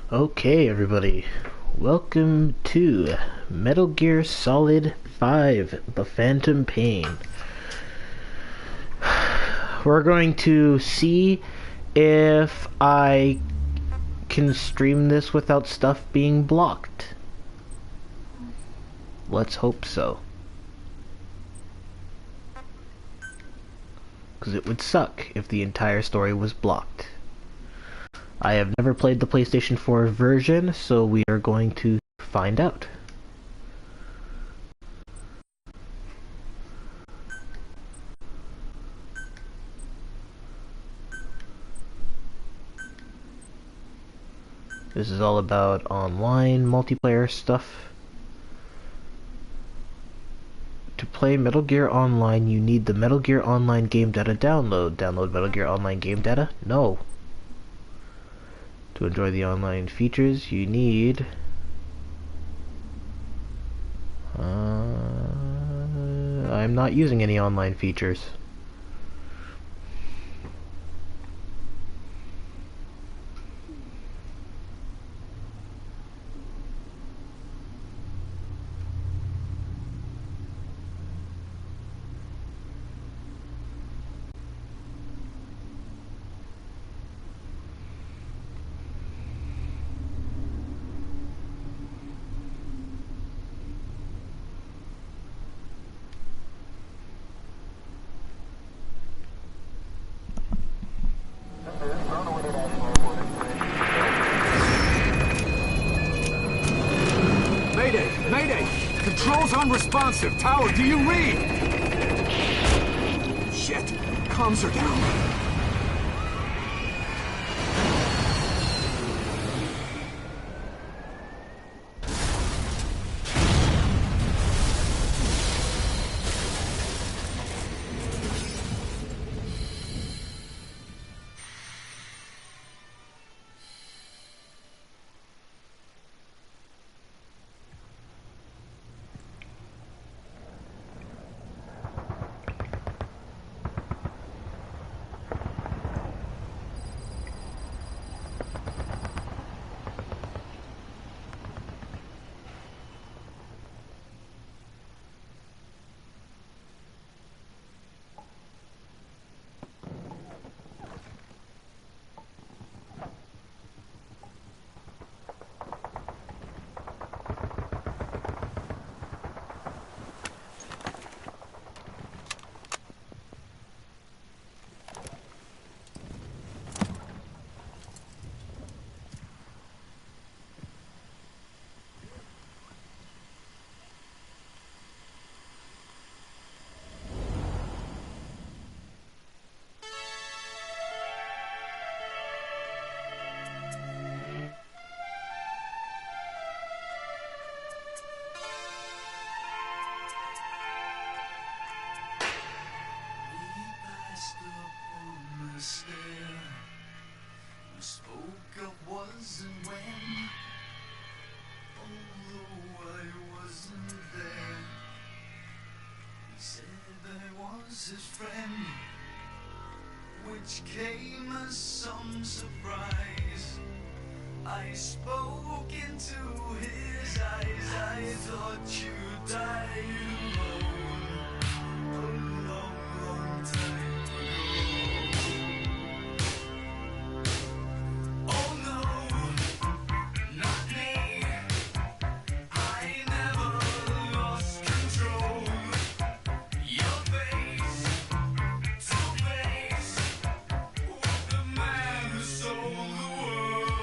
Okay, everybody, welcome to Metal Gear Solid 5, The Phantom Pain. We're going to see if I can stream this without stuff being blocked. Let's hope so. Because it would suck if the entire story was blocked. I have never played the PlayStation 4 version, so we are going to find out. This is all about online multiplayer stuff. To play Metal Gear Online, you need the Metal Gear Online game data download. Download Metal Gear Online game data? No. To enjoy the online features, you need... I'm not using any online features. Mayday! Control's unresponsive. Tower, do you read? Shit. Comms are down. His friend, which came as some surprise. I spoke into his eyes. I thought you died alone a long, long time ago. Oh no, not me. I never lost control. Your face to face with the man who sold the world.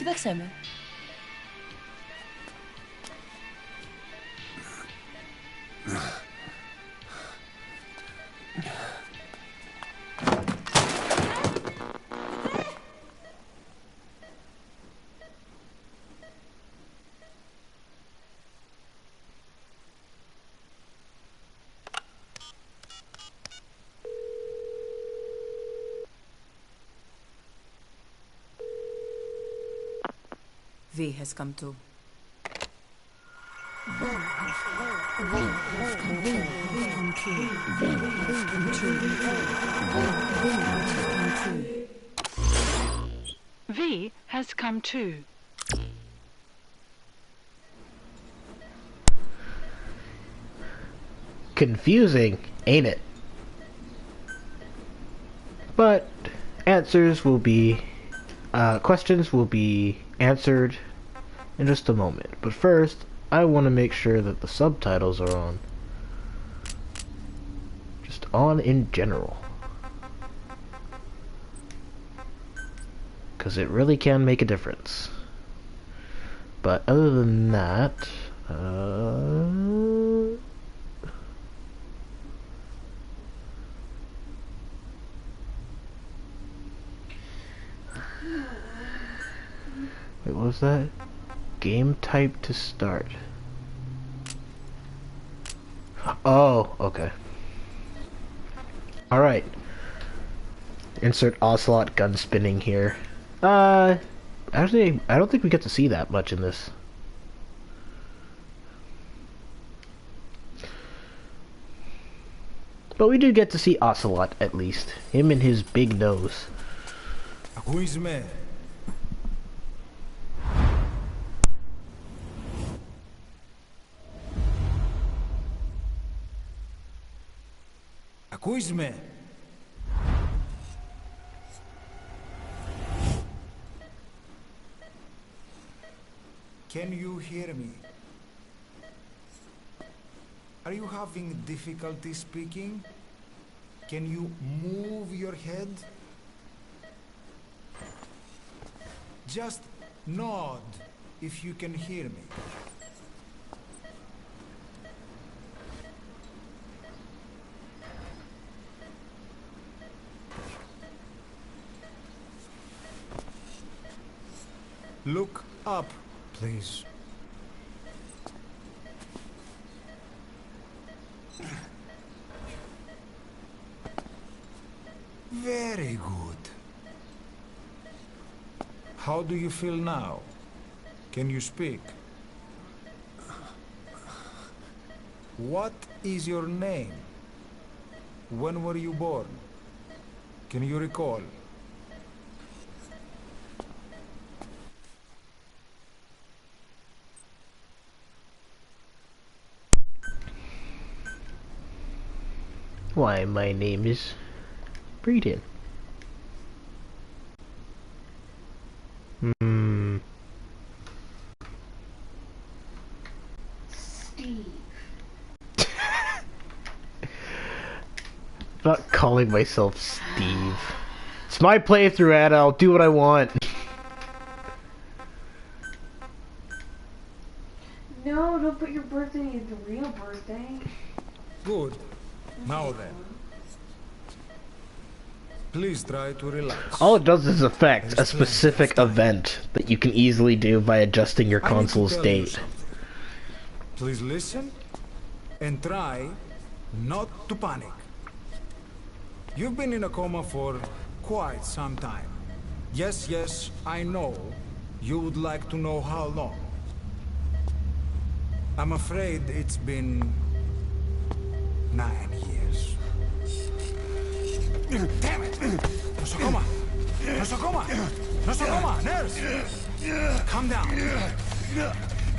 tak chcemy. V has come to. V has come too. Confusing, ain't it? But answers will be, questions will be answered in just a moment. But first, I want to make sure that the subtitles are on. Just on in general. Because it really can make a difference. But other than that, wait, what was that? Game type to start. Oh, okay. Alright. Insert Ocelot gun spinning here. Actually, I don't think we get to see that much in this. But we do get to see Ocelot, at least. Him and his big nose. Ακούσμε. Ακούσμε. Can you hear me? Are you having difficulty speaking? Can you move your head? Just nod if you can hear me. Look up, please. Very good. How do you feel now? Can you speak? What is your name? When were you born? Can you recall? Why, my name is Breeden. Steve. I'm not calling myself Steve. It's my playthrough, Anna. I'll do what I want. No, don't put your birthday in the real birthday. Good. Now then. Please try to relax. All it does is affect a specific event that you can easily do by adjusting your I need to console's tell you date. something. Please listen and try not to panic. You've been in a coma for quite some time. Yes, yes, I know. You would like to know how long. I'm afraid it's been 9 years. Damn it! Nosocoma! Nosocoma! Nosocoma! Nurse! Calm down.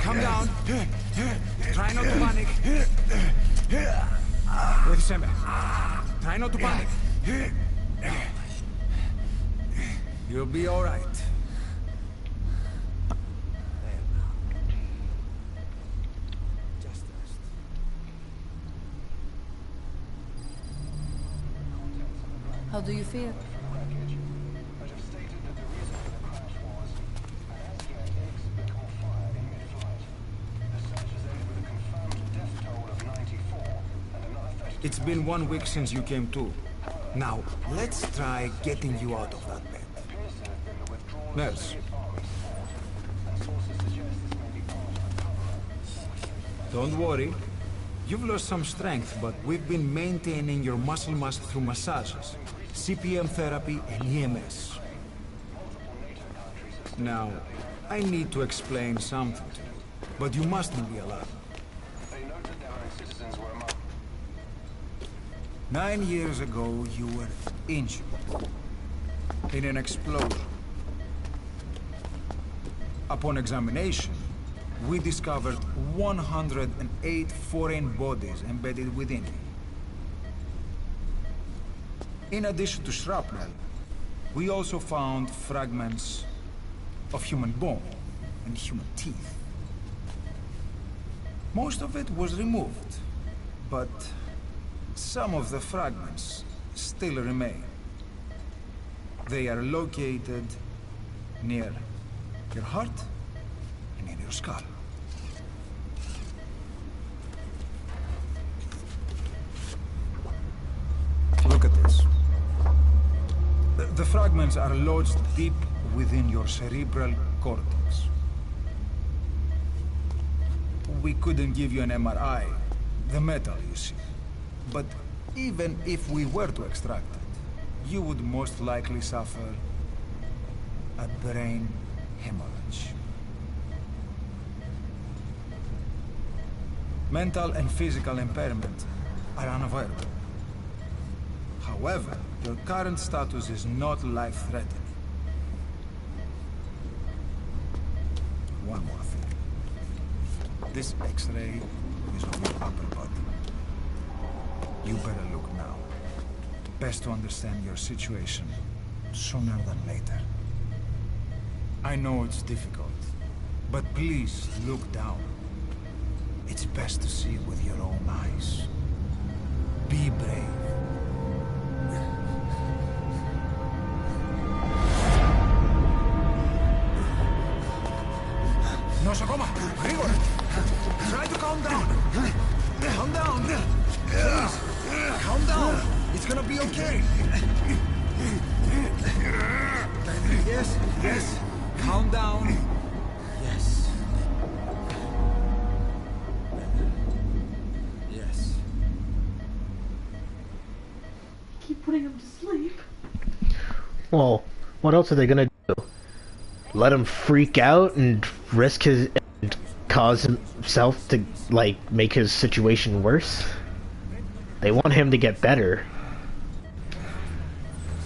Calm down. Try not to panic. Wait a second. Try not to panic. You'll be all right. Just rest. How do you feel? It's been 1 week since you came to. Now, let's try getting you out of that bed. Nurse. Don't worry. You've lost some strength, but we've been maintaining your muscle mass through massages, CPM therapy, and EMS. Now, I need to explain something to you, but you mustn't be alarmed. 9 years ago, you were injured in an explosion. Upon examination, we discovered 108 foreign bodies embedded within you. In addition to shrapnel, we also found fragments of human bone and human teeth. Most of it was removed, but some of the fragments still remain. They are located near your heart and in your skull. Look at this. The fragments are lodged deep within your cerebral cortex. We couldn't give you an MRI, the metal, you see. But even if we were to extract it, you would most likely suffer a brain hemorrhage. Mental and physical impairment are unavoidable. However, your current status is not life-threatening. One more thing. This X-ray is of your upper body. You better look now. Best to understand your situation sooner than later. I know it's difficult, but please look down. It's best to see with your own eyes. Be brave. Nosakoma, Grigor! Try to calm down! Calm down! Please! Calm down! It's gonna be okay! Yes, yes! Calm down! Yes. Yes. Keep putting him to sleep. Well, what else are they gonna do? Let him freak out and risk his... and cause himself to, like, make his situation worse? They want him to get better.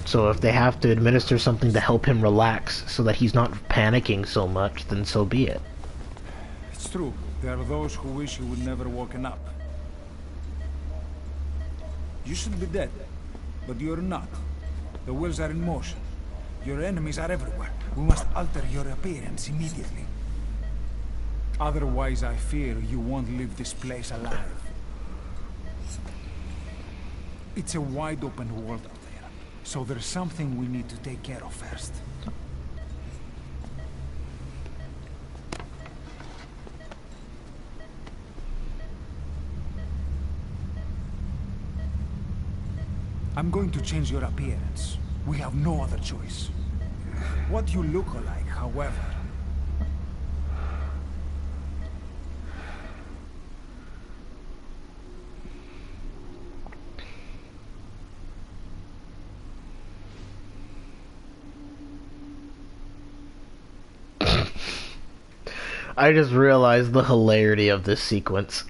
So if they have to administer something to help him relax so that he's not panicking so much, then so be it. It's true. There are those who wish you would never woken up. You should be dead, but you're not. The wheels are in motion. Your enemies are everywhere. We must alter your appearance immediately. Otherwise, I fear you won't leave this place alive. It's a wide open world out there, so there's something we need to take care of first. I'm going to change your appearance. We have no other choice. What you look like, however... I just realized the hilarity of this sequence.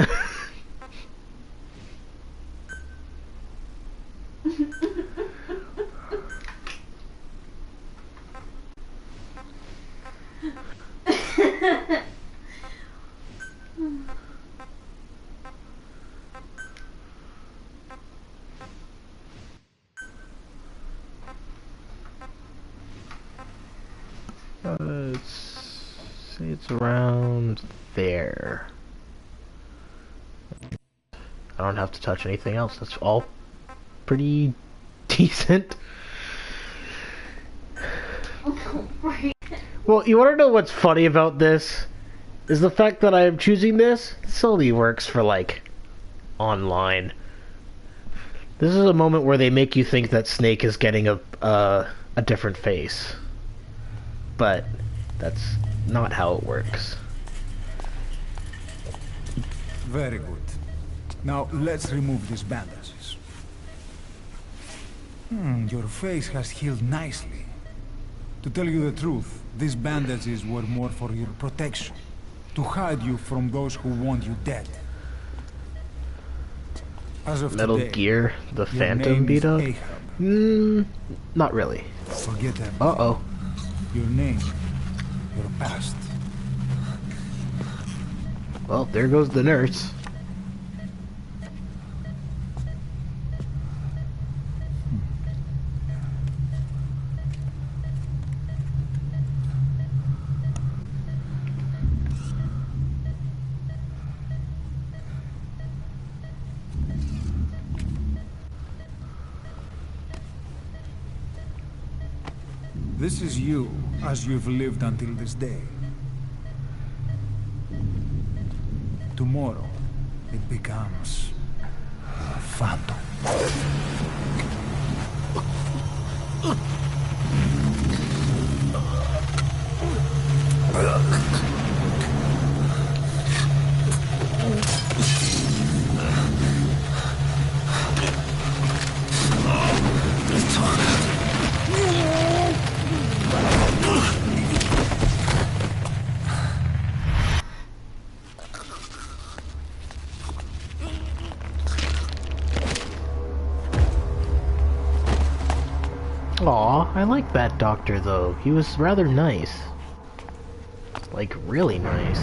Let's say it's around there. I don't have to touch anything else. That's all pretty decent. Well, you want to know what's funny about this? Is the fact that I am choosing this. This only works for, like, online. This is a moment where they make you think that Snake is getting a different face. But that's not how it works. Very good. Now let's remove these bandages. Your face has healed nicely. To tell you the truth, these bandages were more for your protection. To hide you from those who want you dead. As of Metal today, Gear, the your Phantom name is beat up? Ahab. Not really. Forget that. Uh-oh. Your name, your past. Well, there goes the nurse. This is you, as you've lived until this day. Tomorrow, it becomes a phantom. Aw, I like that doctor though. He was rather nice. Like, really nice.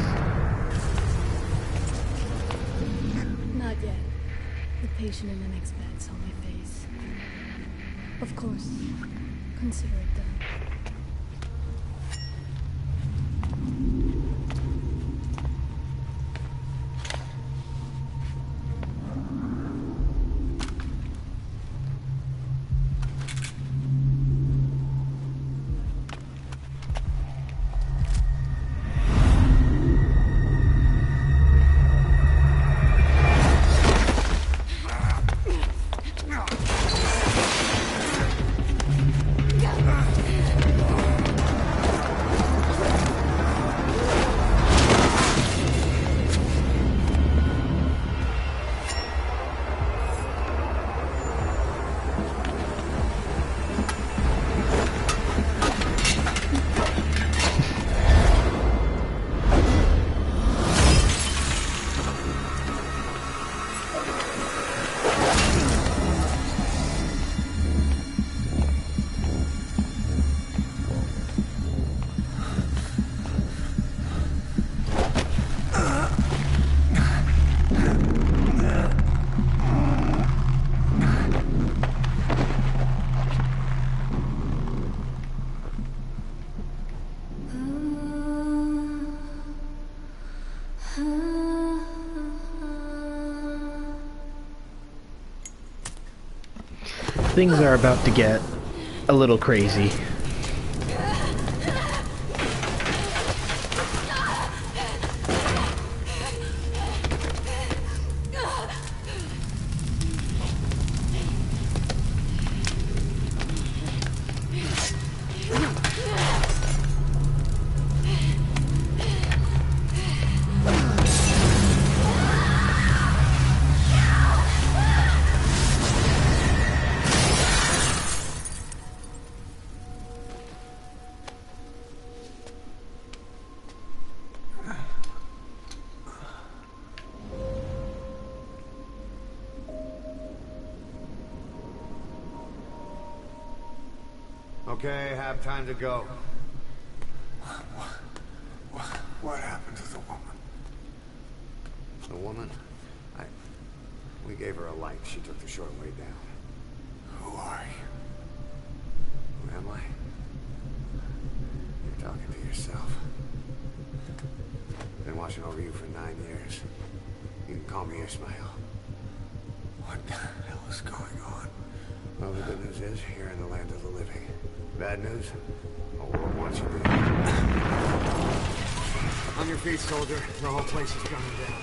Not yet. The patient in the next bed saw my face. Of course. Consider it done. Things are about to get a little crazy. Okay, have time to go. What happened to the woman? The woman? We gave her a light. She took the short way down. Who are you? Who am I? You're talking to yourself. Been watching over you for 9 years. You can call me Ishmael. What the hell is going on? Well, the good news is, you're in the land of the living. Bad news? The world wants you dead. On your feet, soldier. The whole place is coming down.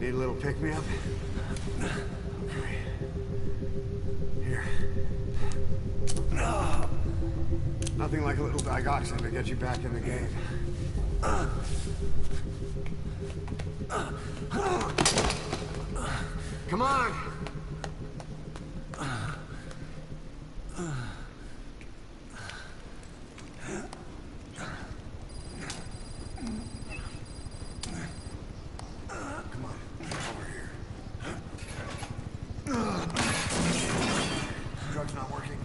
Need a little pick-me-up? Okay. Here. Nothing like a little digoxin to get you back in the game. Come on! Drug's not working.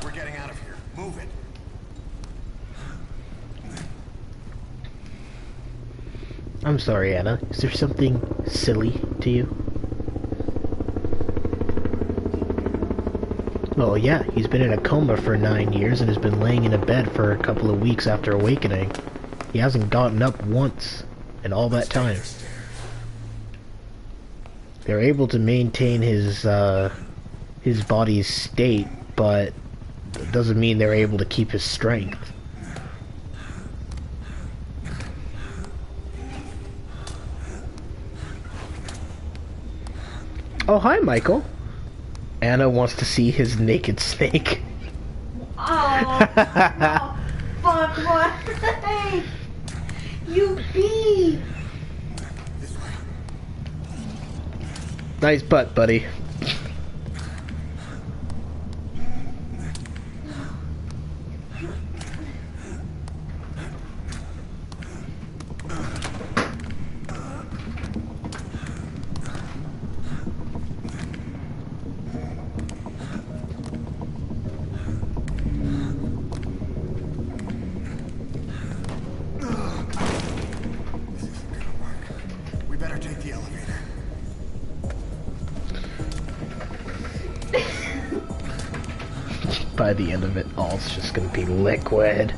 We're getting out of here. Move it. I'm sorry, Anna. Is there something silly to you? Well, yeah, he's been in a coma for 9 years and has been laying in a bed for a couple of weeks after awakening. He hasn't gotten up once in all that time. They're able to maintain his body's state, but it doesn't mean they're able to keep his strength. Oh, hi, Michael. Anna wants to see his naked snake. Oh, oh fuck, what? You beat! Nice butt, buddy. By the end of it, all's just gonna be liquid.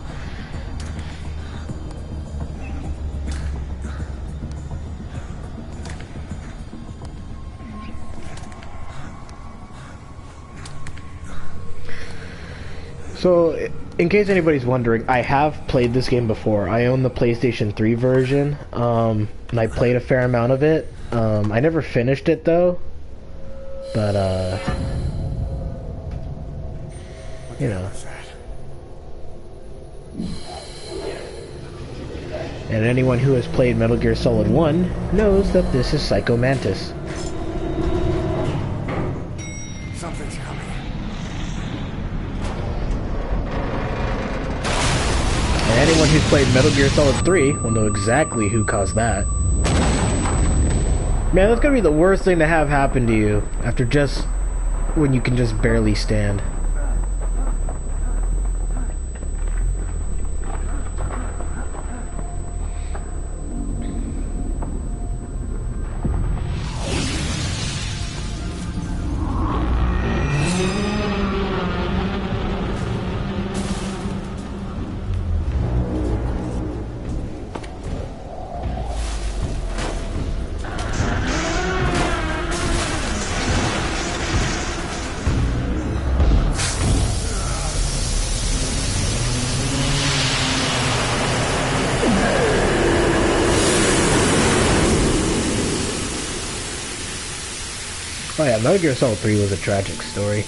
So, in case anybody's wondering, I have played this game before. I own the PlayStation 3 version, and I played a fair amount of it. I never finished it though, but you know. And anyone who has played Metal Gear Solid 1 knows that this is Psycho Mantis. Something's coming. And anyone who's played Metal Gear Solid 3 will know exactly who caused that. Man, that's gonna be the worst thing to have happen to you after just when you can just barely stand. Oh yeah, Metal Gear Solid 3 was a tragic story.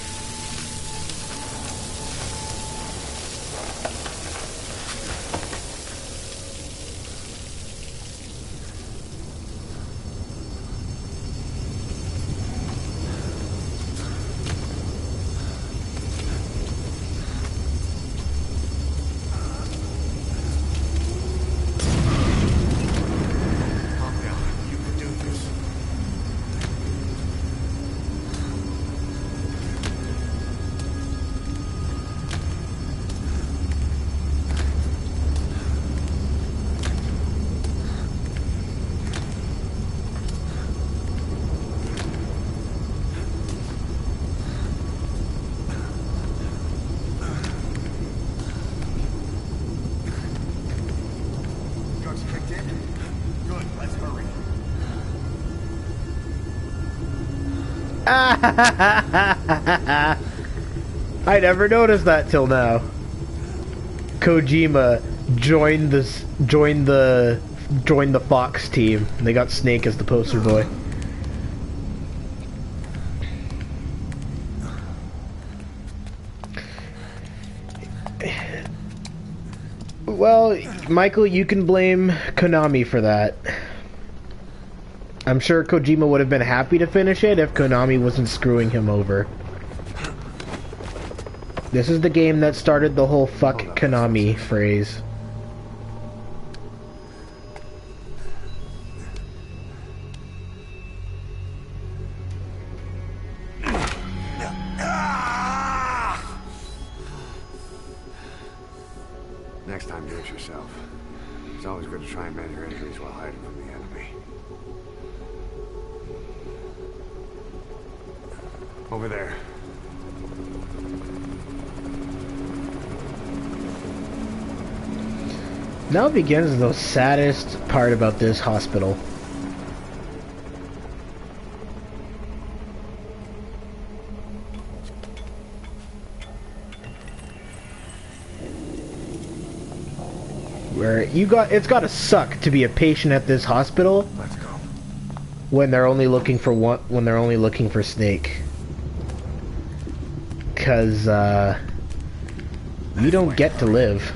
I never noticed that till now. Kojima joined the Fox team. They got Snake as the poster boy. Well, Michael, you can blame Konami for that. I'm sure Kojima would have been happy to finish it if Konami wasn't screwing him over. This is the game that started the whole "fuck Konami" phrase. Next time, do it yourself. It's always good to try and mend your injuries while hiding from the enemy. Over there. Now begins the saddest part about this hospital. Where it's gotta suck to be a patient at this hospital. Let's go. When they're only looking for Snake. 'Cause you don't get to live.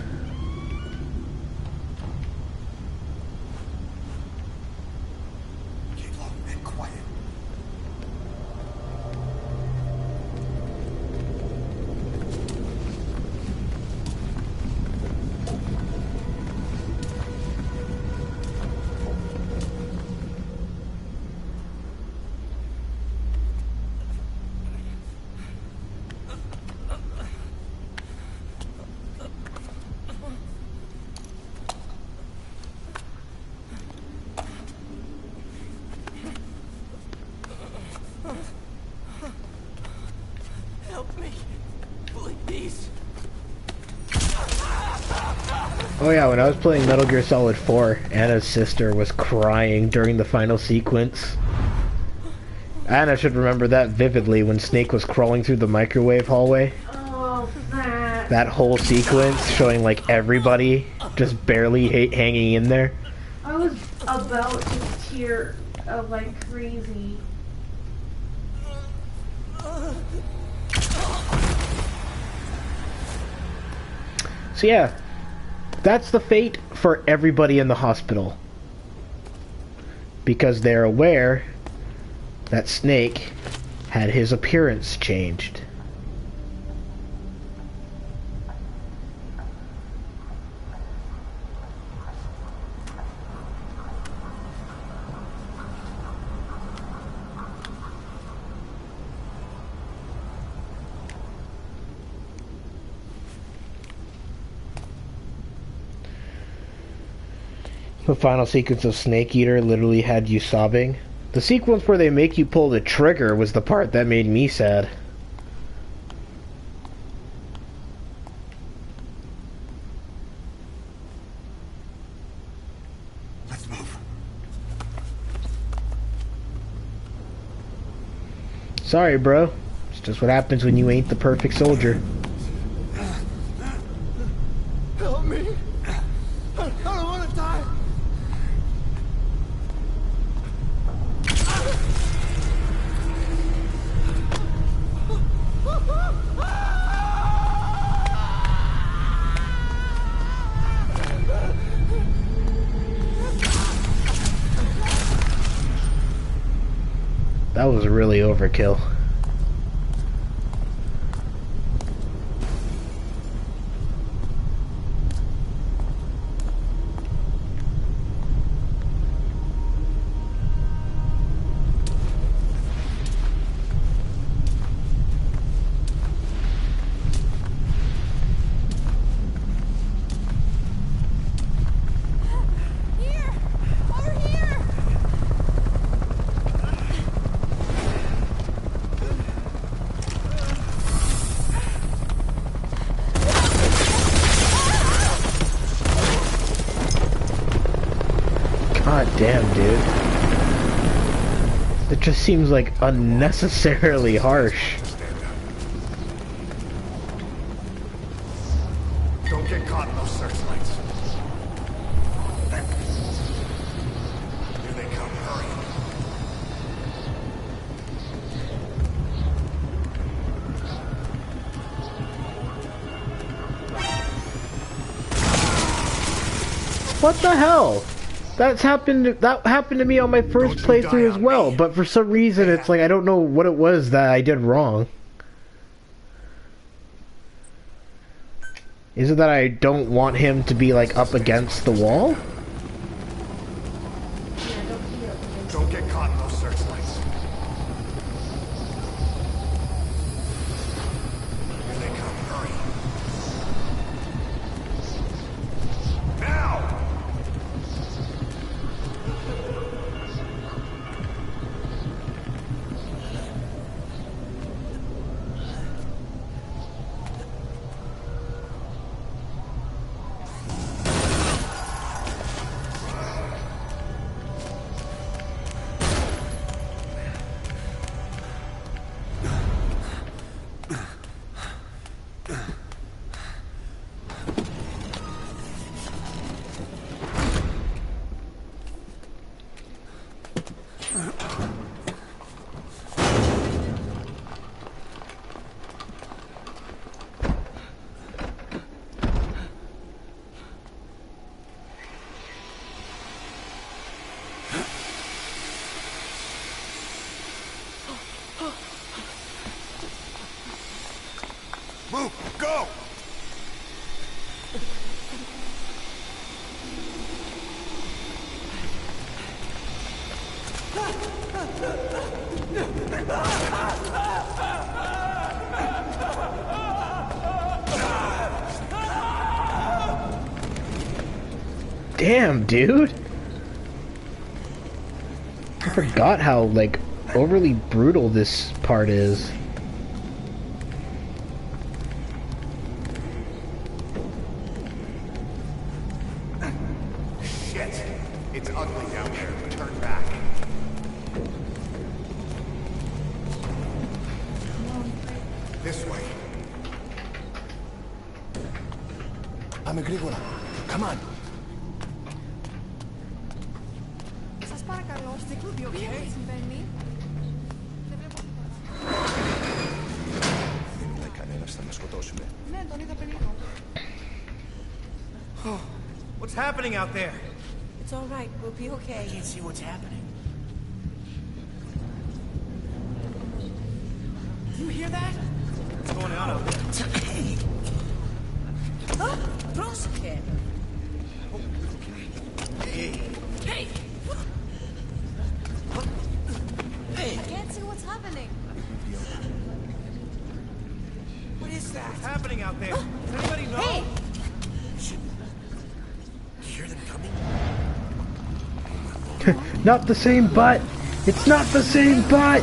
Keep low and quiet. Oh yeah, when I was playing Metal Gear Solid 4, Anna's sister was crying during the final sequence. Anna should remember that vividly when Snake was crawling through the microwave hallway. Oh, that. That whole sequence showing like everybody just barely hanging in there. I was about to tear like crazy. So yeah, that's the fate for everybody in the hospital. Because they're aware that Snake had his appearance changed. The final sequence of Snake Eater literally had you sobbing. The sequence where they make you pull the trigger was the part that made me sad. Let's move. Sorry, bro. It's just what happens when you ain't the perfect soldier. Help me. I don't want to die. That was really overkill. God damn, dude. It just seems like unnecessarily harsh. Don't get caught in those searchlights. Here they come, hurry. What the hell? That happened to me on my first playthrough as well, but for some reason it's like I don't know what it was that I did wrong. Is it that I don't want him to be like up against the wall? Don't get caught in those searchlights. Here they come, hurry. Now! Move! Go! Damn, dude! I forgot how, like, overly brutal this part is. Shit! It's ugly down there. Turn back. This way. Πάμε γρήγορα. Come on. Σας παρακαλώ, στην κλουβιό, τι συμβαίνει? Δεν βλέπω τίποτα. Δεν είναι κανένας, θα μας σκοτώσουμε. Ναι, τον είδα πριν λίγο. What's happening out there? It's all right. We'll be okay. I can't see what's happening. You hear that? What's going on out there? Πρόσεχε. Hey! Hey! Hey! I can't see what's happening. What is that? What's happening out there? Does anybody know? Hey! You hear them coming? Not the same butt! It's not the same butt!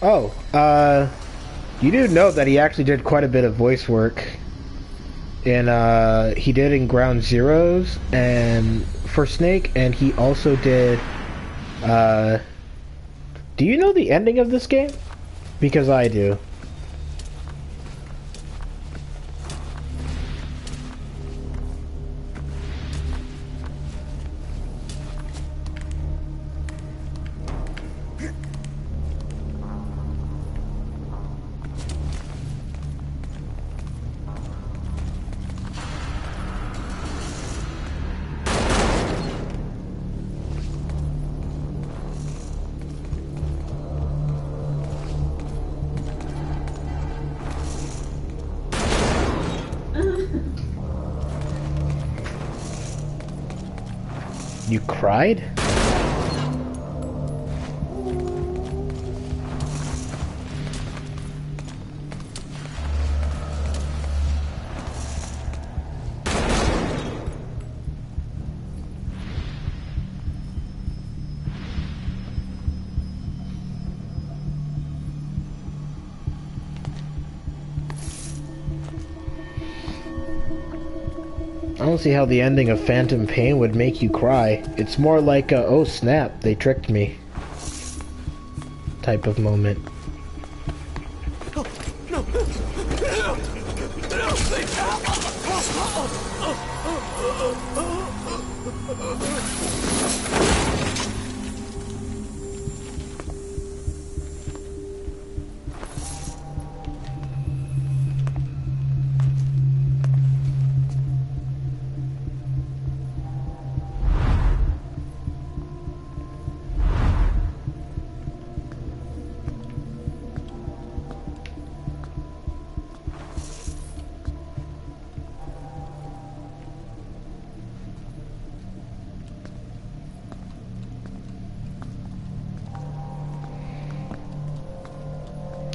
Oh, you do know that he actually did quite a bit of voice work in, he did in Ground Zeroes and for Snake, and he also did, do you know the ending of this game? Because I do. You cried? I don't see how the ending of Phantom Pain would make you cry. It's more like a, oh snap, they tricked me type of moment.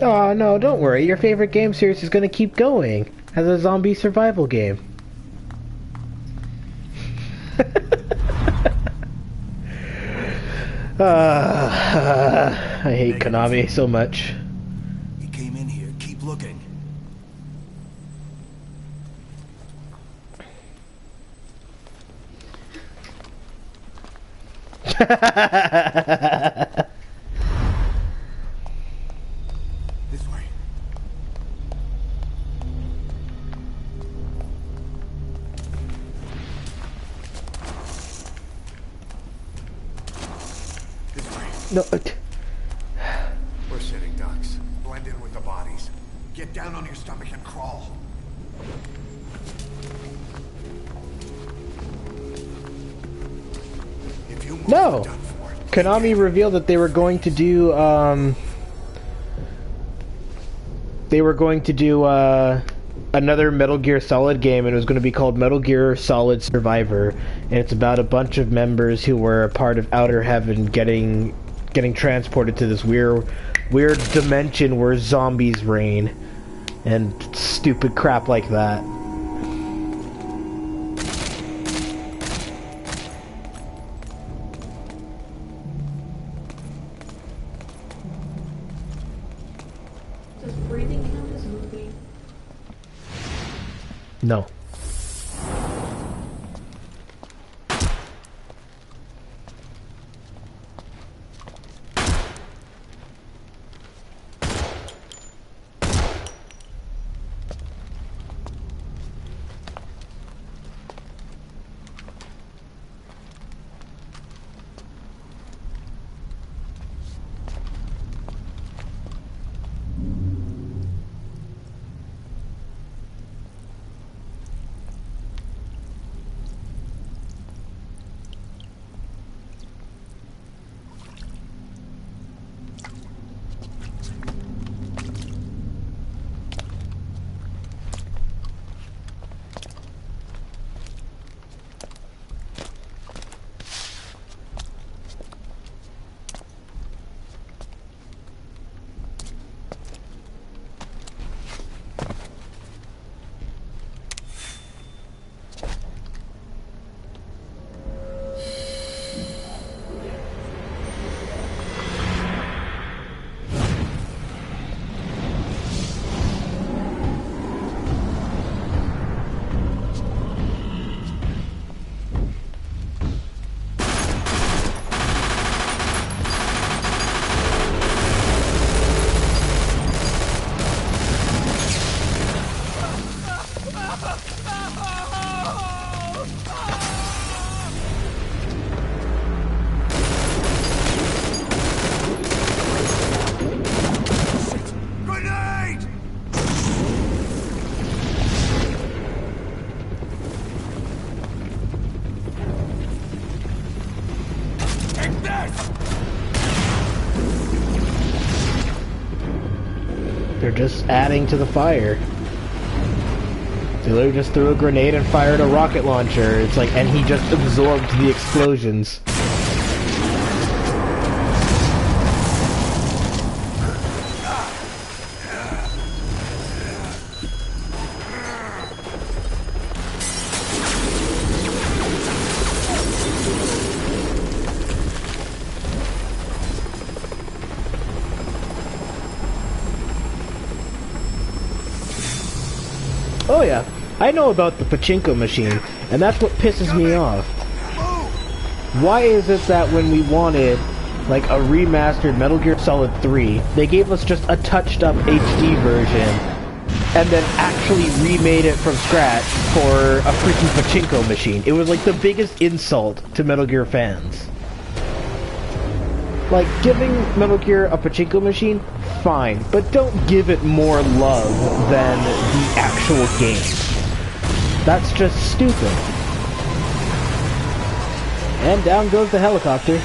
Oh no, don't worry. Your favorite game series is gonna keep going as a zombie survival game. I hate Konami so much. He came in here. Keep looking. This way. This way. No. We're sitting ducks. Blend in with the bodies. Get down on your stomach and crawl. If you move, No. you're done for. Konami revealed that they were going to do another Metal Gear Solid game, and it was going to be called Metal Gear Solid Survivor, and it's about a bunch of members who were a part of Outer Heaven getting transported to this weird dimension where zombies reign and stupid crap like that. Does breathing count as moving? No. Grenade! Take this! They're just adding to the fire. He literally just threw a grenade and fired a rocket launcher. It's like, and he just absorbed the explosions. Oh yeah, I know about the pachinko machine, and that's what pisses me off. Why is it that when we wanted, like, a remastered Metal Gear Solid 3, they gave us just a touched-up HD version, and then actually remade it from scratch for a freaking pachinko machine? It was like the biggest insult to Metal Gear fans. Like, giving Metal Gear a pachinko machine, fine, but don't give it more love than the actual game. That's just stupid. And down goes the helicopter.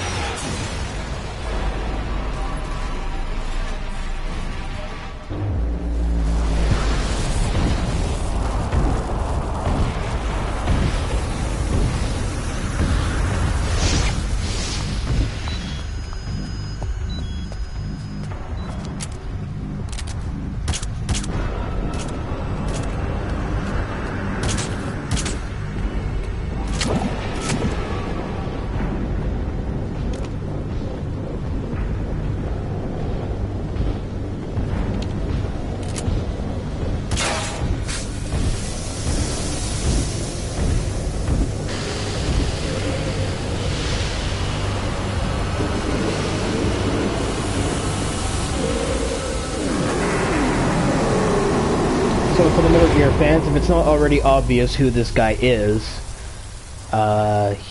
So for the Metal Gear fans, if it's not already obvious who this guy is,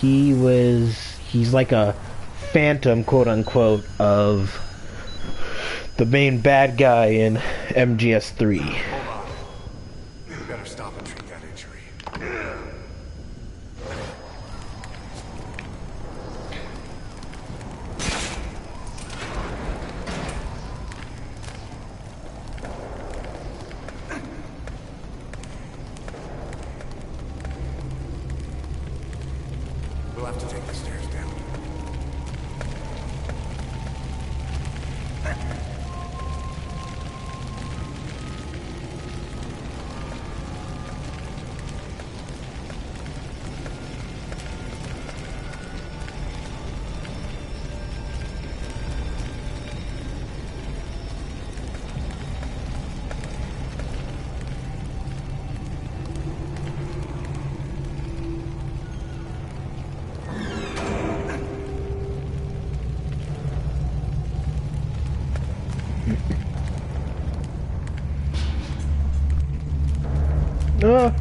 he's like a phantom, quote unquote, of the main bad guy in MGS3. Hold on. You better stop and treat that injury. We'll have to take the stairs down. Ugh.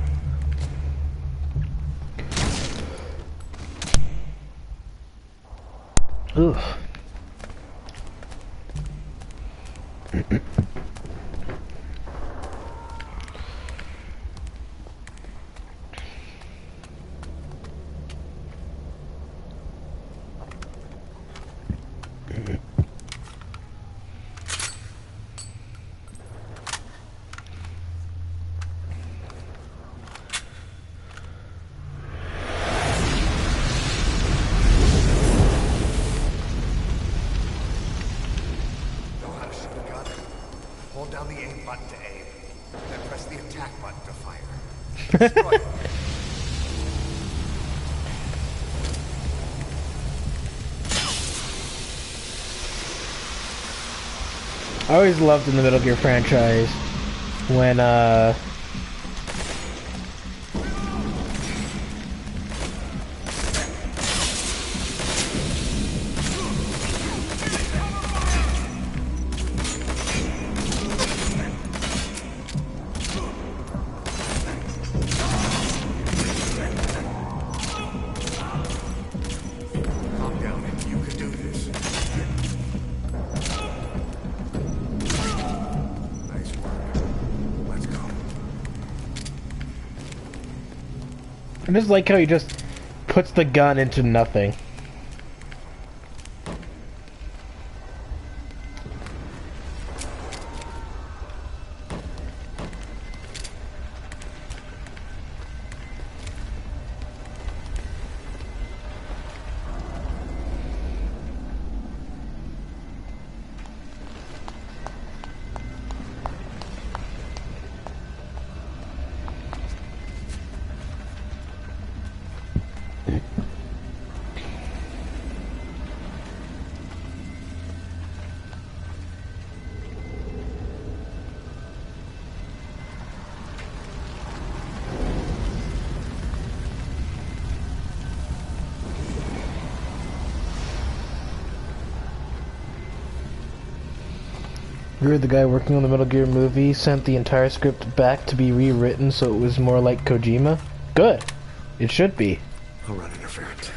Hold down the aim button to aim, then press the attack button to fire. Destroy it. I always loved in the Metal Gear franchise when Calm down, you can do this. Nice work. Let's go. I just like how he just puts the gun into nothing. heard the guy working on the Metal Gear movie sent the entire script back to be rewritten so it was more like Kojima. Good. It should be. I'll run interference.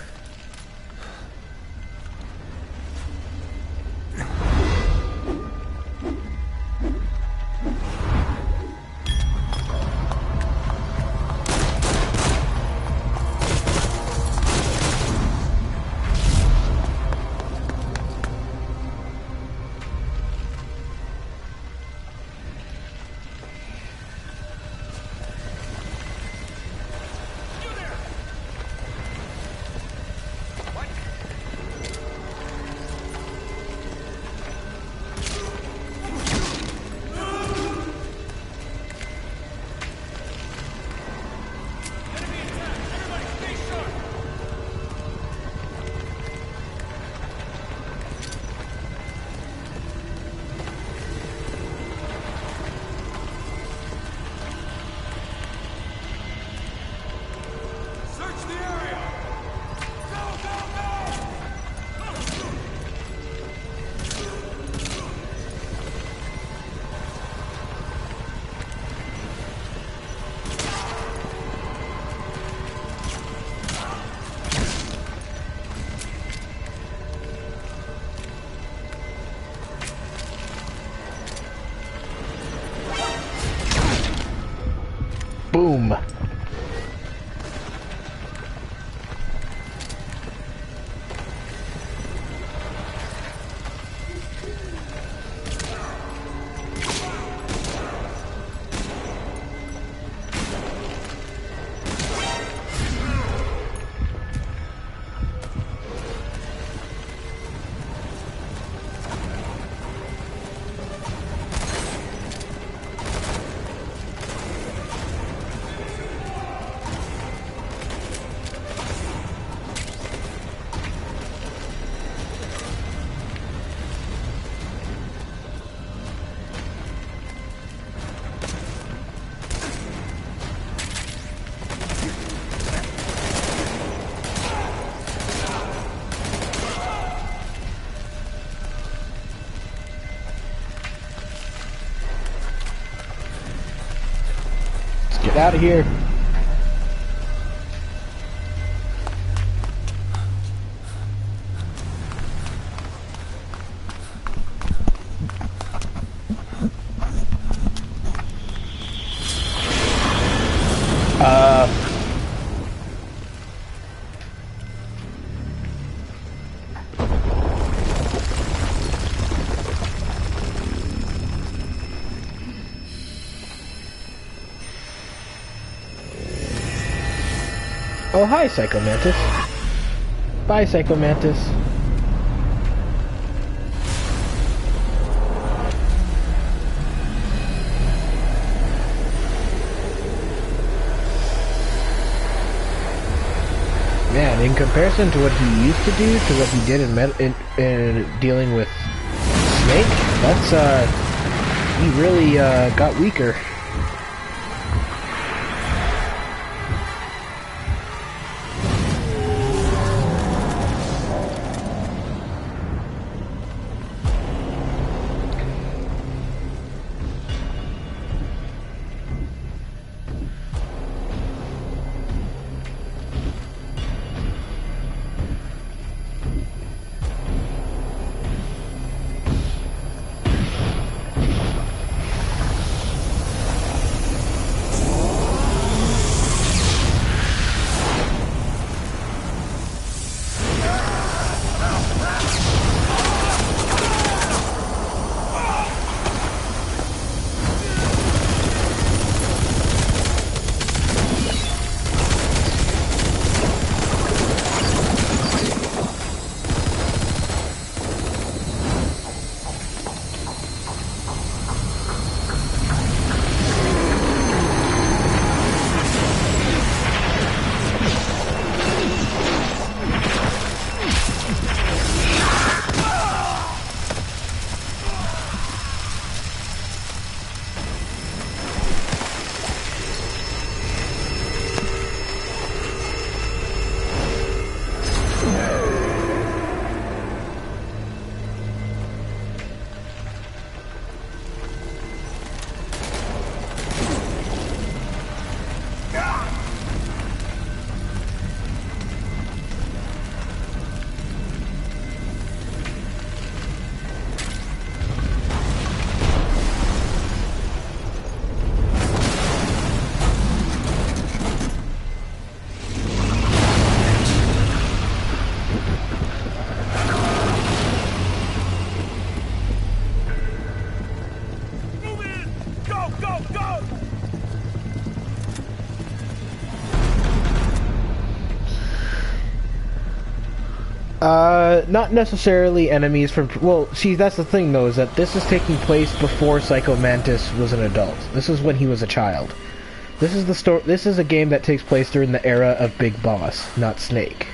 Boom. Get out of here. Oh, hi, Psycho Mantis. Bye, Psycho Mantis. Man, in comparison to what he used to do, to what he did in dealing with Snake, that's, he really, got weaker. Not necessarily enemies from... Well, see, that's the thing, though, is that this is taking place before Psycho Mantis was an adult. This is when he was a child. This is the story. This is a game that takes place during the era of Big Boss, not Snake.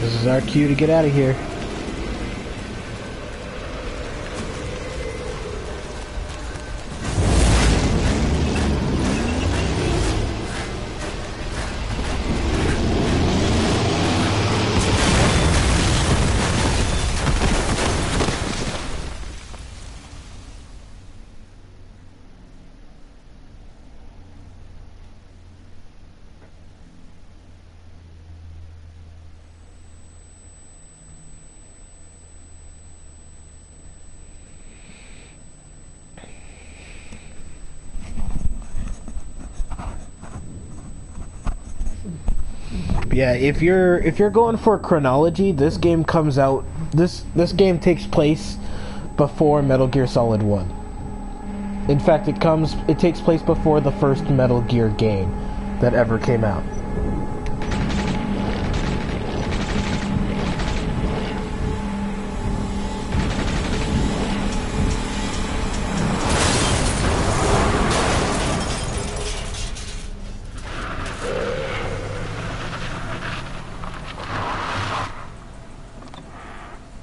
This is our cue to get out of here. Yeah, if you're going for chronology, this game comes out. This game takes place before Metal Gear Solid 1. In fact, it takes place before the first Metal Gear game that ever came out.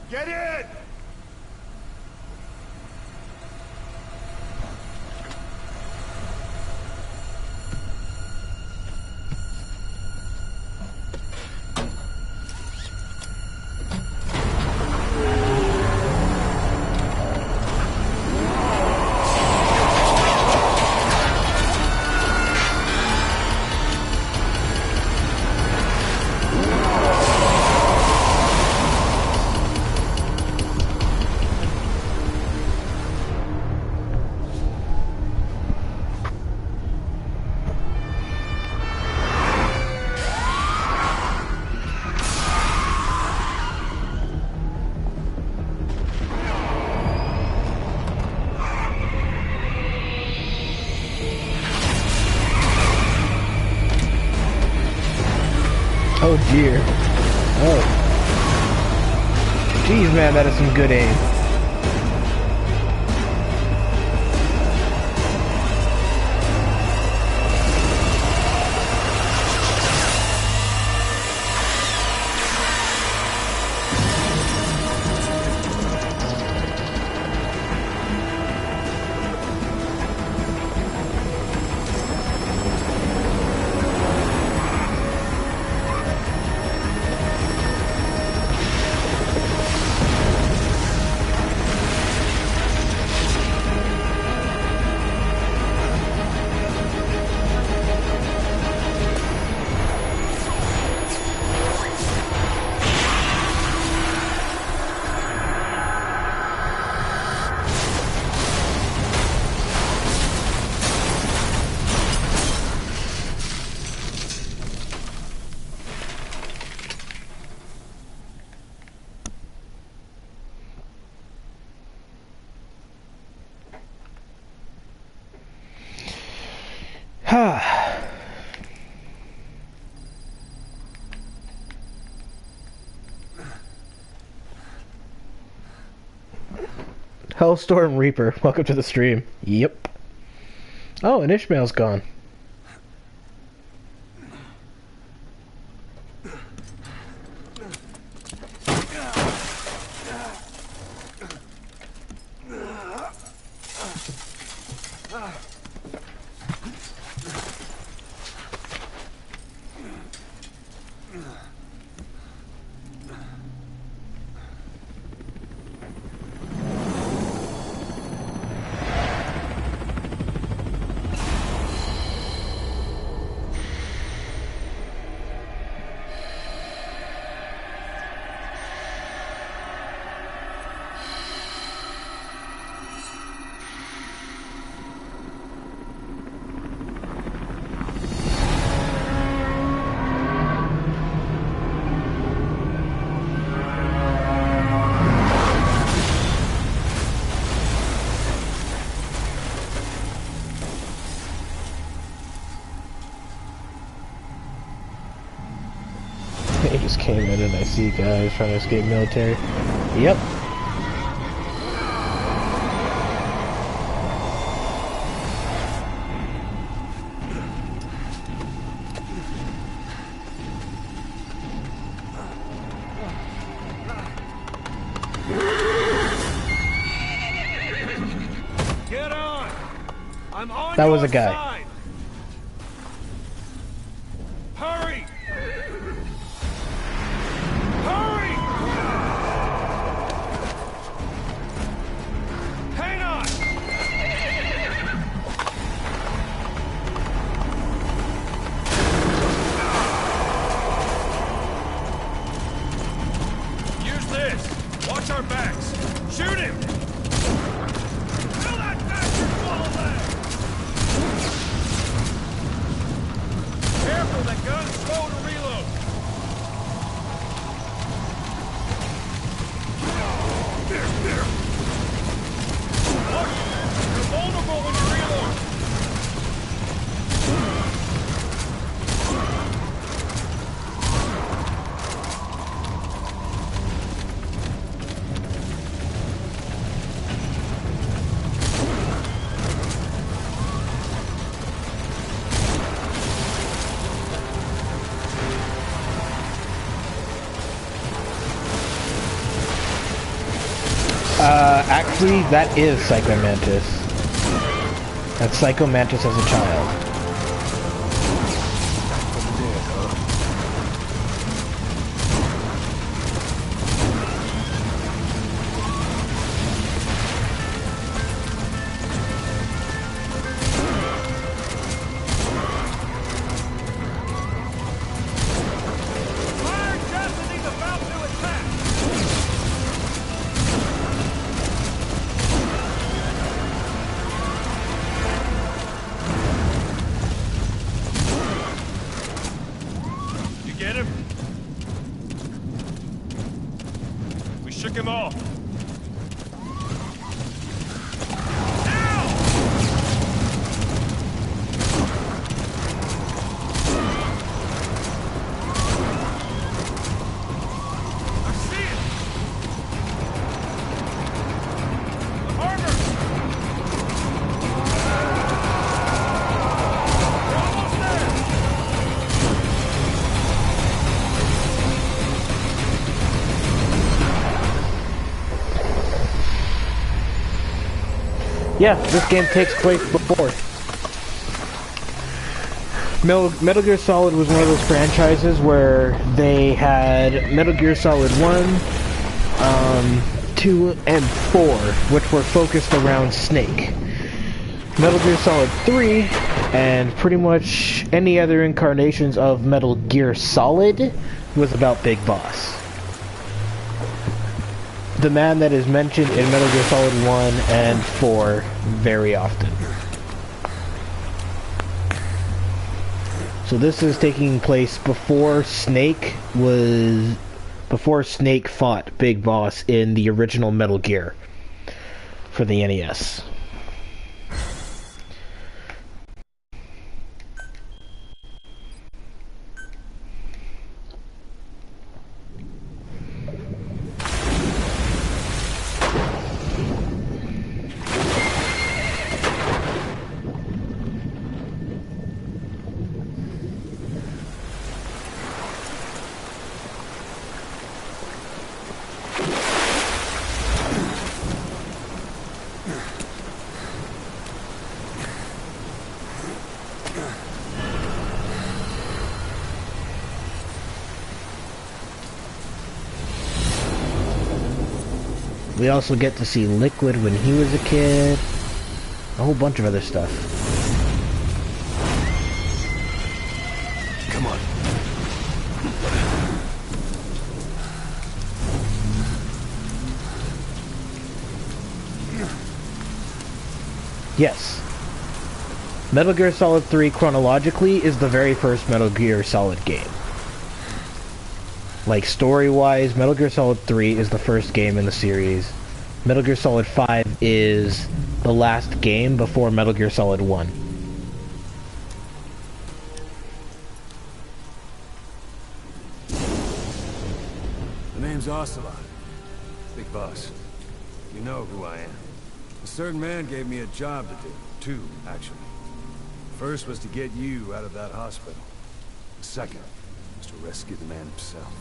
Get in! Oh dear. Oh. Jeez, man, that is some good aim. Hellstorm Reaper, welcome to the stream. Yep. Oh, and Ishmael's gone. He just came in and I see guys trying to escape military. Yep. Get on! I'm on That was your a guy. side. Hurry! Hurry! Hang on! Use this! Watch our backs! Shoot him! Kill that bastard full leg! Careful, that gun's slow to reload! There! Look! You're vulnerable when you reload! Actually, that is Psycho Mantis. That's Psycho Mantis as a child. Iron Destiny's about to attack! You get him? We shook him off. I see it! The harbor! We're almost there! Yeah, this game takes place before. Metal Gear Solid was one of those franchises where they had Metal Gear Solid 1, 2, and 4, which were focused around Snake. Metal Gear Solid 3, and pretty much any other incarnations of Metal Gear Solid was about Big Boss. The man that is mentioned in Metal Gear Solid 1 and 4 very often. So this is taking place before Snake fought Big Boss in the original Metal Gear for the NES. We also get to see Liquid when he was a kid. A whole bunch of other stuff. Come on. Yes. Metal Gear Solid 3 chronologically is the very first Metal Gear Solid game. Like story-wise, Metal Gear Solid 3 is the first game in the series. Metal Gear Solid 5 is the last game before Metal Gear Solid 1. The name's Ocelot. Big boss. You know who I am. A certain man gave me a job to do. Two, actually. First was to get you out of that hospital. The second was to rescue the man himself.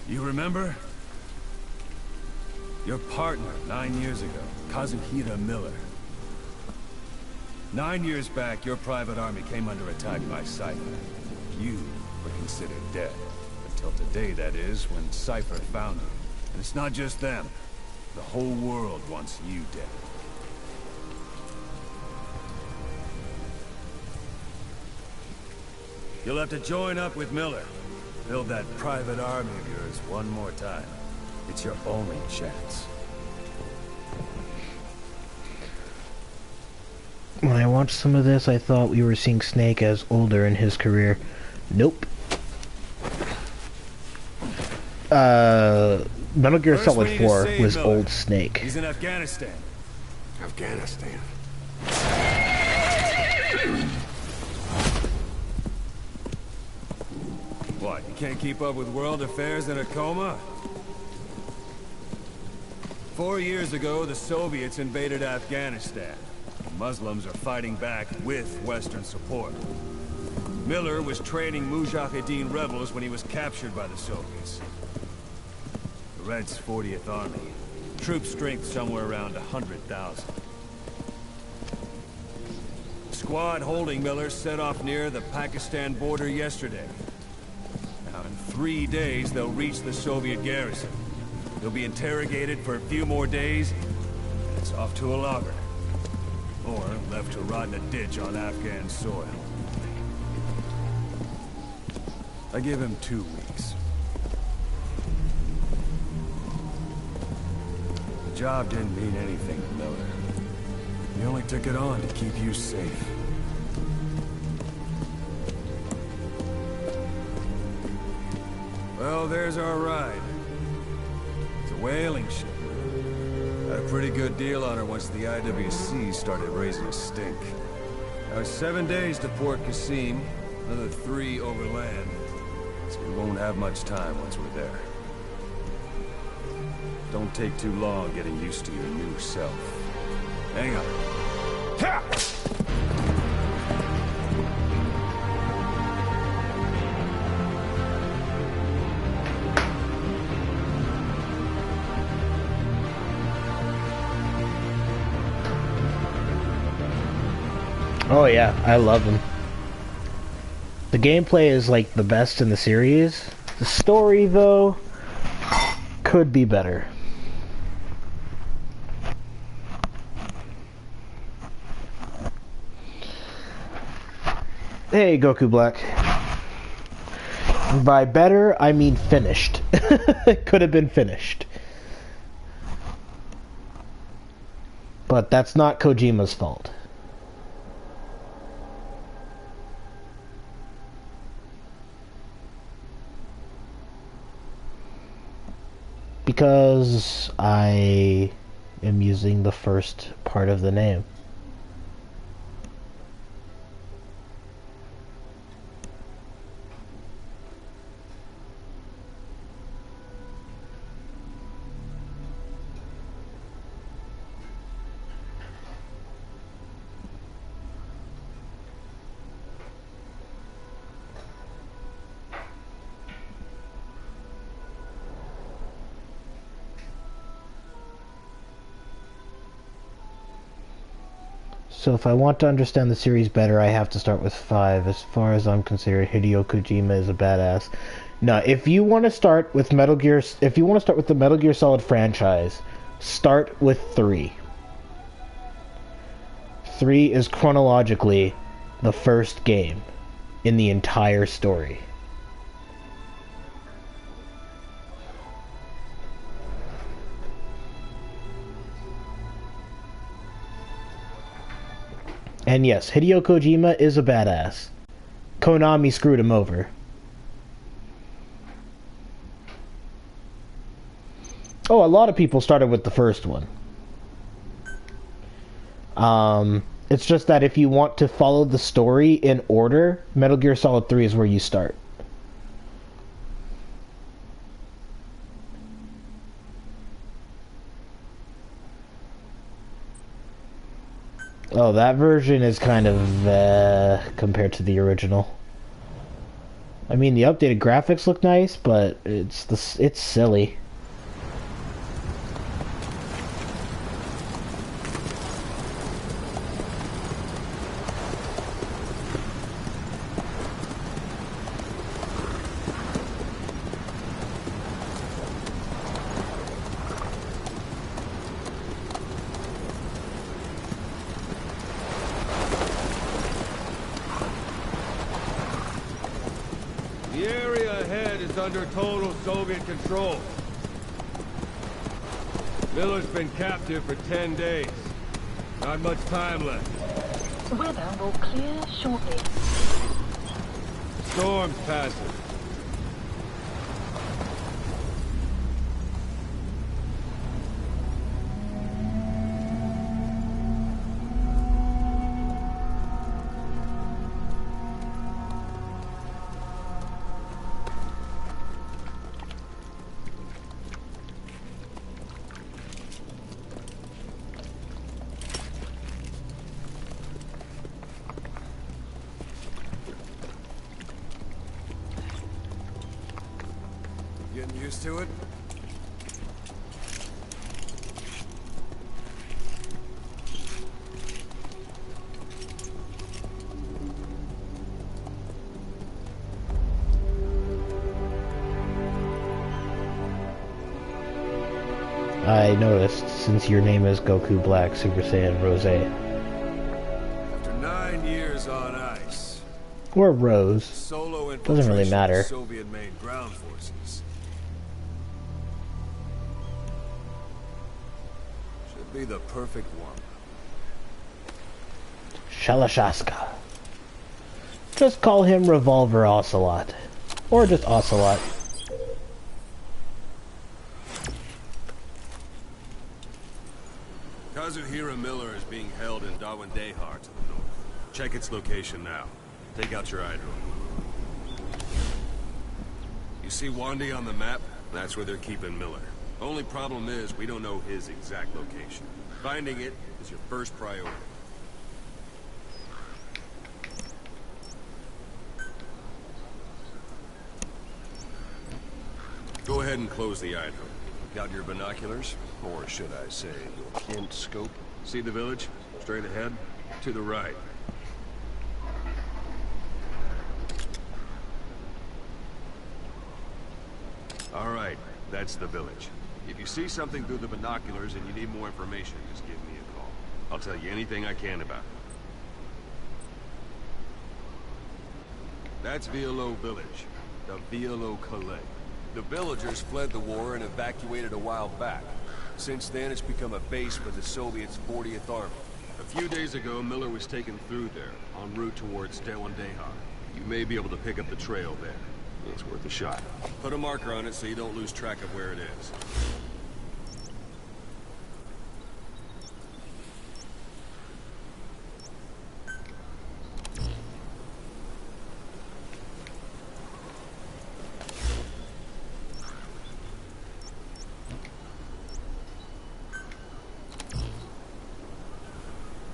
You remember? Your partner 9 years ago, Kazuhira Miller. 9 years back, your private army came under attack by Cypher. You were considered dead. Until today, that is, when Cypher found you. And it's not just them. The whole world wants you dead. You'll have to join up with Miller. Build that private army of yours one more time. It's your only chance. When I watched some of this, I thought we were seeing Snake as older in his career. Nope. Metal Gear Solid 4 was Miller. old Snake. He's in Afghanistan. Afghanistan. What, you can't keep up with world affairs in a coma? 4 years ago, the Soviets invaded Afghanistan. Muslims are fighting back with Western support. Miller was training Mujahideen rebels when he was captured by the Soviets. The Reds' 40th Army. Troop strength somewhere around 100,000. The squad holding Miller set off near the Pakistan border yesterday. Now, in 3 days, they'll reach the Soviet garrison. They'll be interrogated for a few more days, and it's off to a logger. Or left to rot in a ditch on Afghan soil. I give him 2 weeks. The job didn't mean anything to Miller. He only took it on to keep you safe. Well, there's our ride. It's a whaling ship. Had a pretty good deal on her once the IWC started raising a stink. Now it's 7 days to Port Qasim, another 3 overland. So we won't have much time once we're there. Don't take too long getting used to your new self. Hang on. Ha! Oh yeah, I love him. The gameplay is like the best in the series. The story, though, could be better. Hey, Goku Black. By better, I mean finished. It could have been finished. But that's not Kojima's fault. Because I am using the first part of the name. So if I want to understand the series better, I have to start with 5. As far as I'm concerned, Hideo Kojima is a badass. No, if you want to start with Metal Gear, if you want to start with the Metal Gear Solid franchise, start with 3. 3 is chronologically the first game in the entire story. And yes, Hideo Kojima is a badass. Konami screwed him over. Oh, a lot of people started with the first one. It's just that if you want to follow the story in order, Metal Gear Solid 3 is where you start. Oh, that version is kind of compared to the original. I mean, the updated graphics look nice, but it's silly. The area ahead is under total Soviet control. Miller's been captive for 10 days. Not much time left. The weather will clear shortly. Storm's passing. Getting used to it? I noticed, since your name is Goku Black Super Saiyan Rose. After 9 years on ice. Or Rose. Solo Doesn't really matter. Soviet-made ground forces. Should be the perfect one. Shalashaska. Just call him Revolver Ocelot. Or just Ocelot. Kazuhira Miller is being held in Dawandehar to the north. Check its location now. Take out your eye drone. You see Wandi on the map? That's where they're keeping Miller. Only problem is, we don't know his exact location. Finding it is your first priority. Go ahead and close the eye drone. Got your binoculars? Or should I say, your int scope? See the village? Straight ahead? To the right. Alright, that's the village. If you see something through the binoculars and you need more information, just give me a call. I'll tell you anything I can about it. That's Violo Village. The Violo Calais. The villagers fled the war and evacuated a while back. Since then, it's become a base for the Soviets' 40th Army. A few days ago, Miller was taken through there, en route towards Dawandehar. You may be able to pick up the trail there. It's worth a shot. Put a marker on it so you don't lose track of where it is.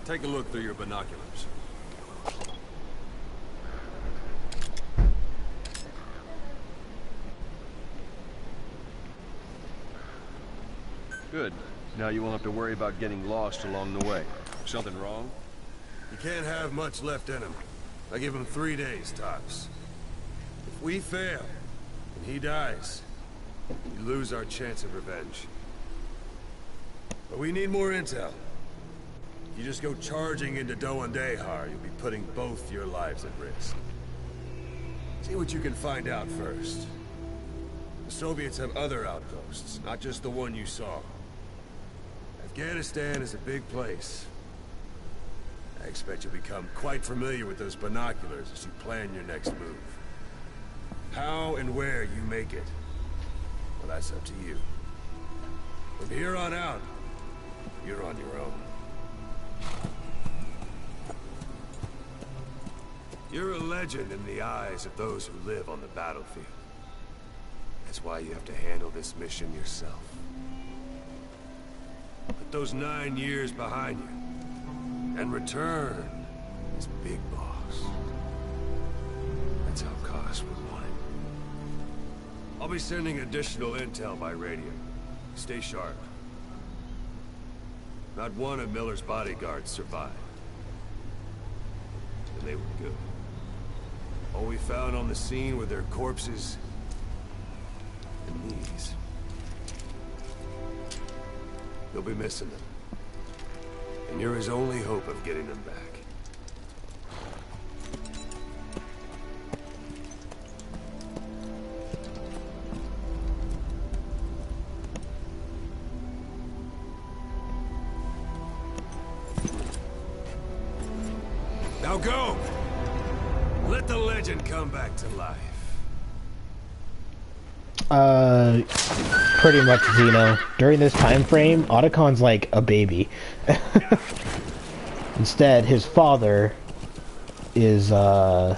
Take a look through your binoculars. Good. Now you won't have to worry about getting lost along the way. Something wrong? You can't have much left in him. I give him 3 days, tops. If we fail, When he dies, we lose our chance of revenge. But we need more intel. If you just go charging into Doandehar, you'll be putting both your lives at risk. See what you can find out first. The Soviets have other outposts, not just the one you saw. Afghanistan is a big place. I expect you'll become quite familiar with those binoculars as you plan your next move. How and where you make it, well, that's up to you. From here on out, you're on your own. You're a legend in the eyes of those who live on the battlefield. That's why you have to handle this mission yourself. Put those 9 years behind you, and return as Big Boss. That's how Koss would want it. I'll be sending additional intel by radio. Stay sharp. Not one of Miller's bodyguards survived. And they were good. All we found on the scene were their corpses and knees. You'll be missing them. And you're his only hope of getting them back. Now go! Let the legend come back to life. Pretty much, Zeno. During this time frame, Otacon's like a baby. Instead, his father is, a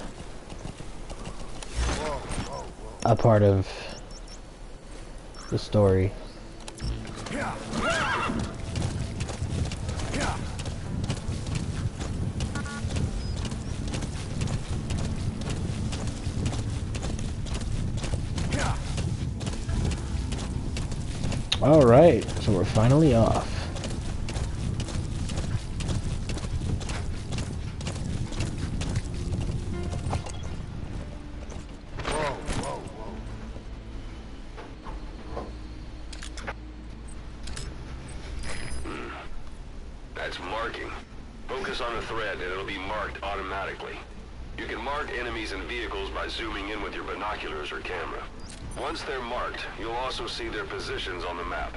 part of the story. Alright, so we're finally off. That's marking. Focus on the thread and it'll be marked automatically. You can mark enemies and vehicles by zooming in with your binoculars or camera. Once they're marked, you'll also see their positions on the map.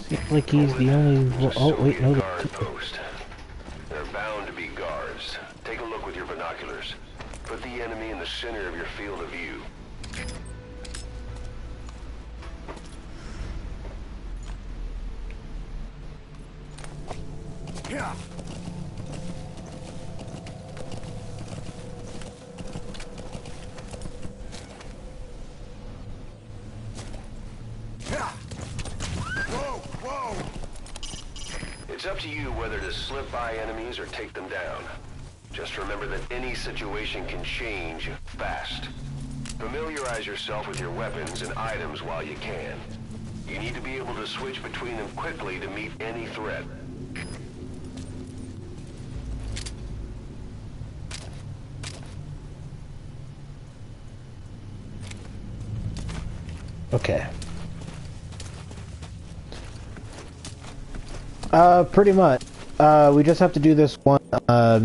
Seems like he's the only... Oh, wait, no. Guard post. There are bound to be guards. Take a look with your binoculars. Put the enemy in the center of your field of view. It's up to you whether to slip by enemies or take them down. Just remember that any situation can change fast. Familiarize yourself with your weapons and items while you can. You need to be able to switch between them quickly to meet any threat. Okay. Pretty much. We just have to do this one,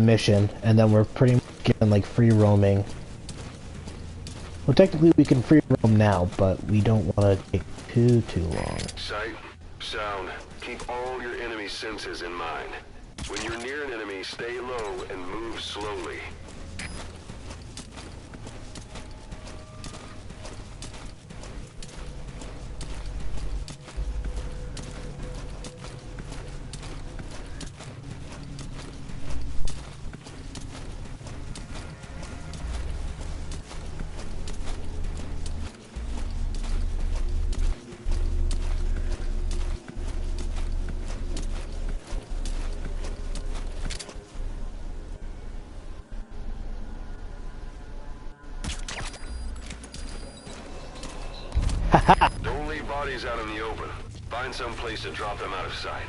mission, and then we're pretty much given, like, free roaming. Well, technically we can free roam now, but we don't want to take too long. Sight, sound, keep all your enemy senses in mind. When you're near an enemy, stay low and move slowly. Don't leave bodies out in the open. Find some place to drop them out of sight.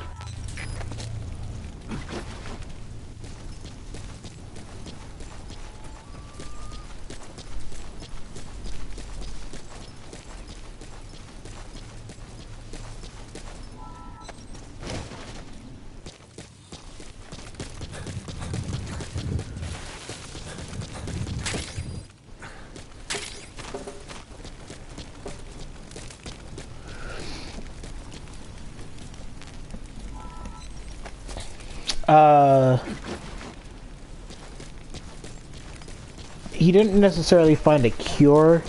He didn't necessarily find a cure,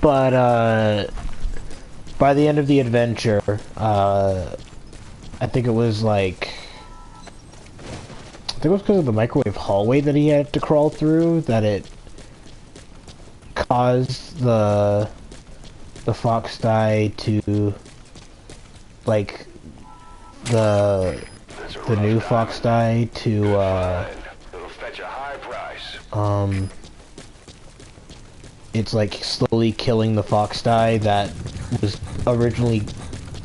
but by the end of the adventure, I think it was like, I think it was because of the microwave hallway that he had to crawl through that it caused the fox die to, like, the new fox die to It'll fetch a high price. It's like slowly killing the fox die that was originally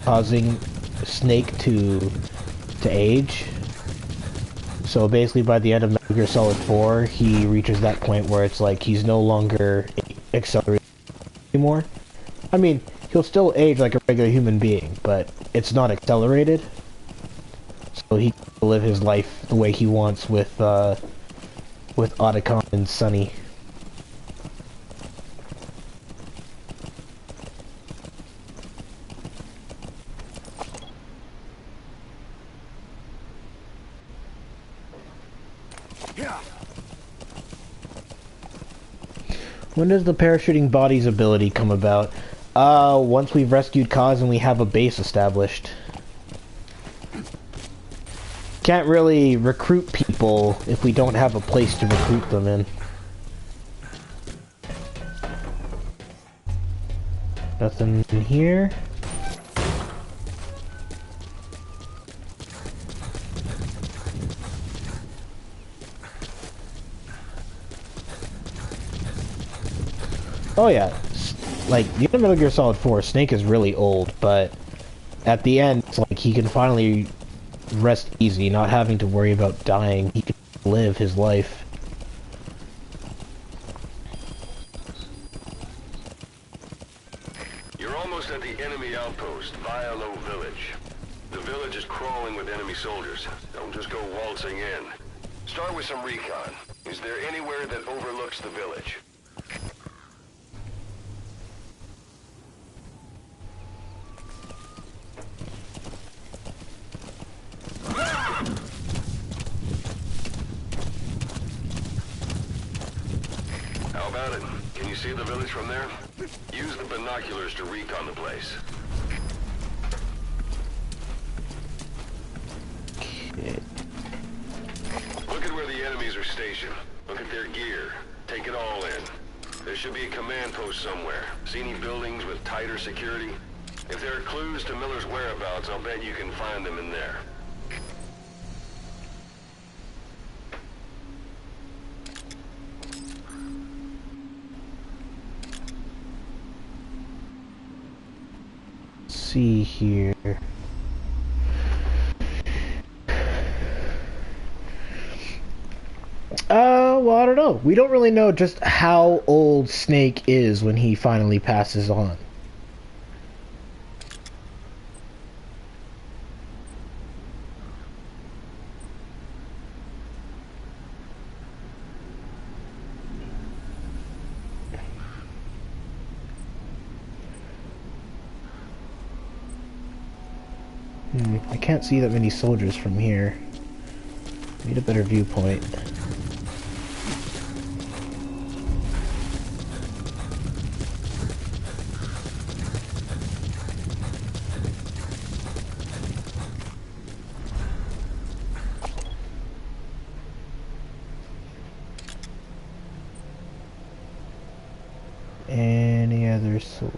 causing Snake to age. So basically by the end of Metal Gear Solid 4, he reaches that point where it's like he's no longer accelerated anymore. I mean, he'll still age like a regular human being, but it's not accelerated. So he can live his life the way he wants with Otacon and Sunny. When does the parachuting bodies ability come about? Once we've rescued Kaz and we have a base established. Can't really recruit people if we don't have a place to recruit them in. Nothing in here. Oh yeah, like, the end of Metal Gear Solid 4, Snake is really old, but at the end, it's like he can finally rest easy, not having to worry about dying. He can live his life. You're almost at the enemy outpost, Vialo Village. The village is crawling with enemy soldiers. Don't just go waltzing in. Start with some recon. Is there anywhere that overlooks the village? How about it? Can you see the village from there? Use the binoculars to recon the place. Okay. Look at where the enemies are stationed. Look at their gear. Take it all in. There should be a command post somewhere. See any buildings with tighter security? If there are clues to Miller's whereabouts, I'll bet you can find them in there. See here. Well, I don't know. We don't really know just how old Snake is when he finally passes on. I can't see that many soldiers from here. Need a better viewpoint. Any other soldiers?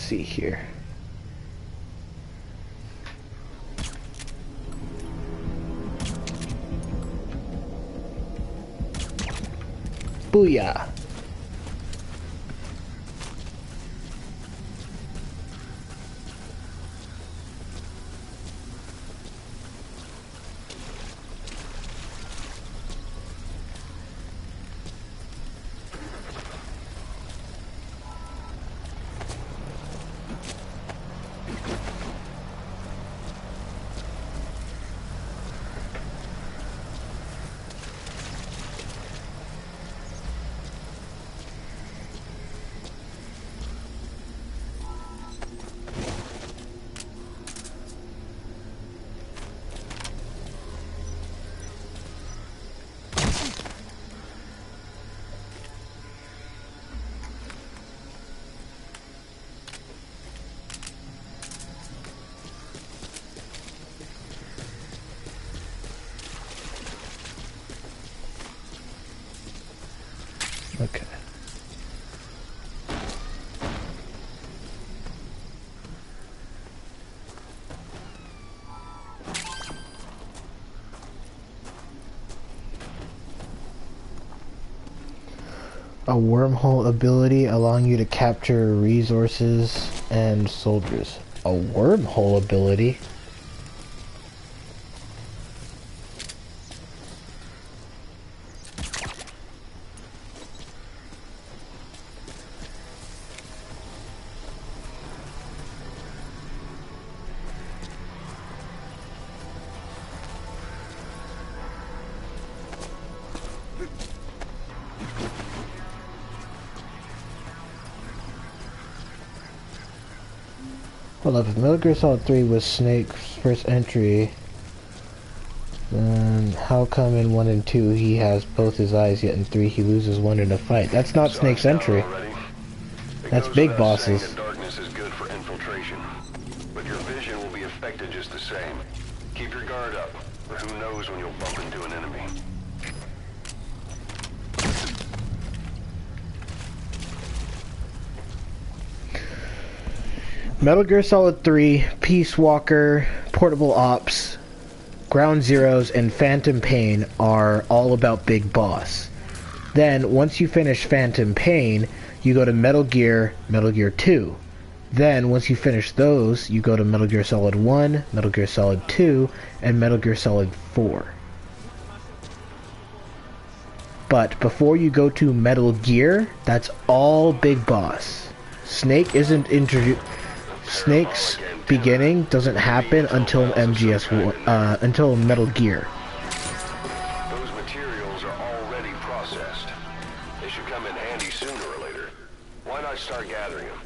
see here. Booyah! Okay. A wormhole ability allowing you to capture resources and soldiers. A wormhole ability? Hold up, if Metal Gear Solid 3 was Snake's first entry, then how come in 1 and 2 he has both his eyes, yet in 3 he loses one in a fight? That's not Snake's entry. That's Big Boss's. Darkness is good for infiltration, but your vision will be affected just the same. Keep your guard up, or who knows when you'll bump into an enemy. Metal Gear Solid 3, Peace Walker, Portable Ops, Ground Zeroes, and Phantom Pain are all about Big Boss. Then, once you finish Phantom Pain, you go to Metal Gear 2. Then, once you finish those, you go to Metal Gear Solid 1, Metal Gear Solid 2, and Metal Gear Solid 4. But before you go to Metal Gear, that's all Big Boss. Snake isn't introduced. Snake's beginning doesn't happen until until Metal Gear. Those materials are already processed. They should come in handy sooner or later. Why not start gathering them?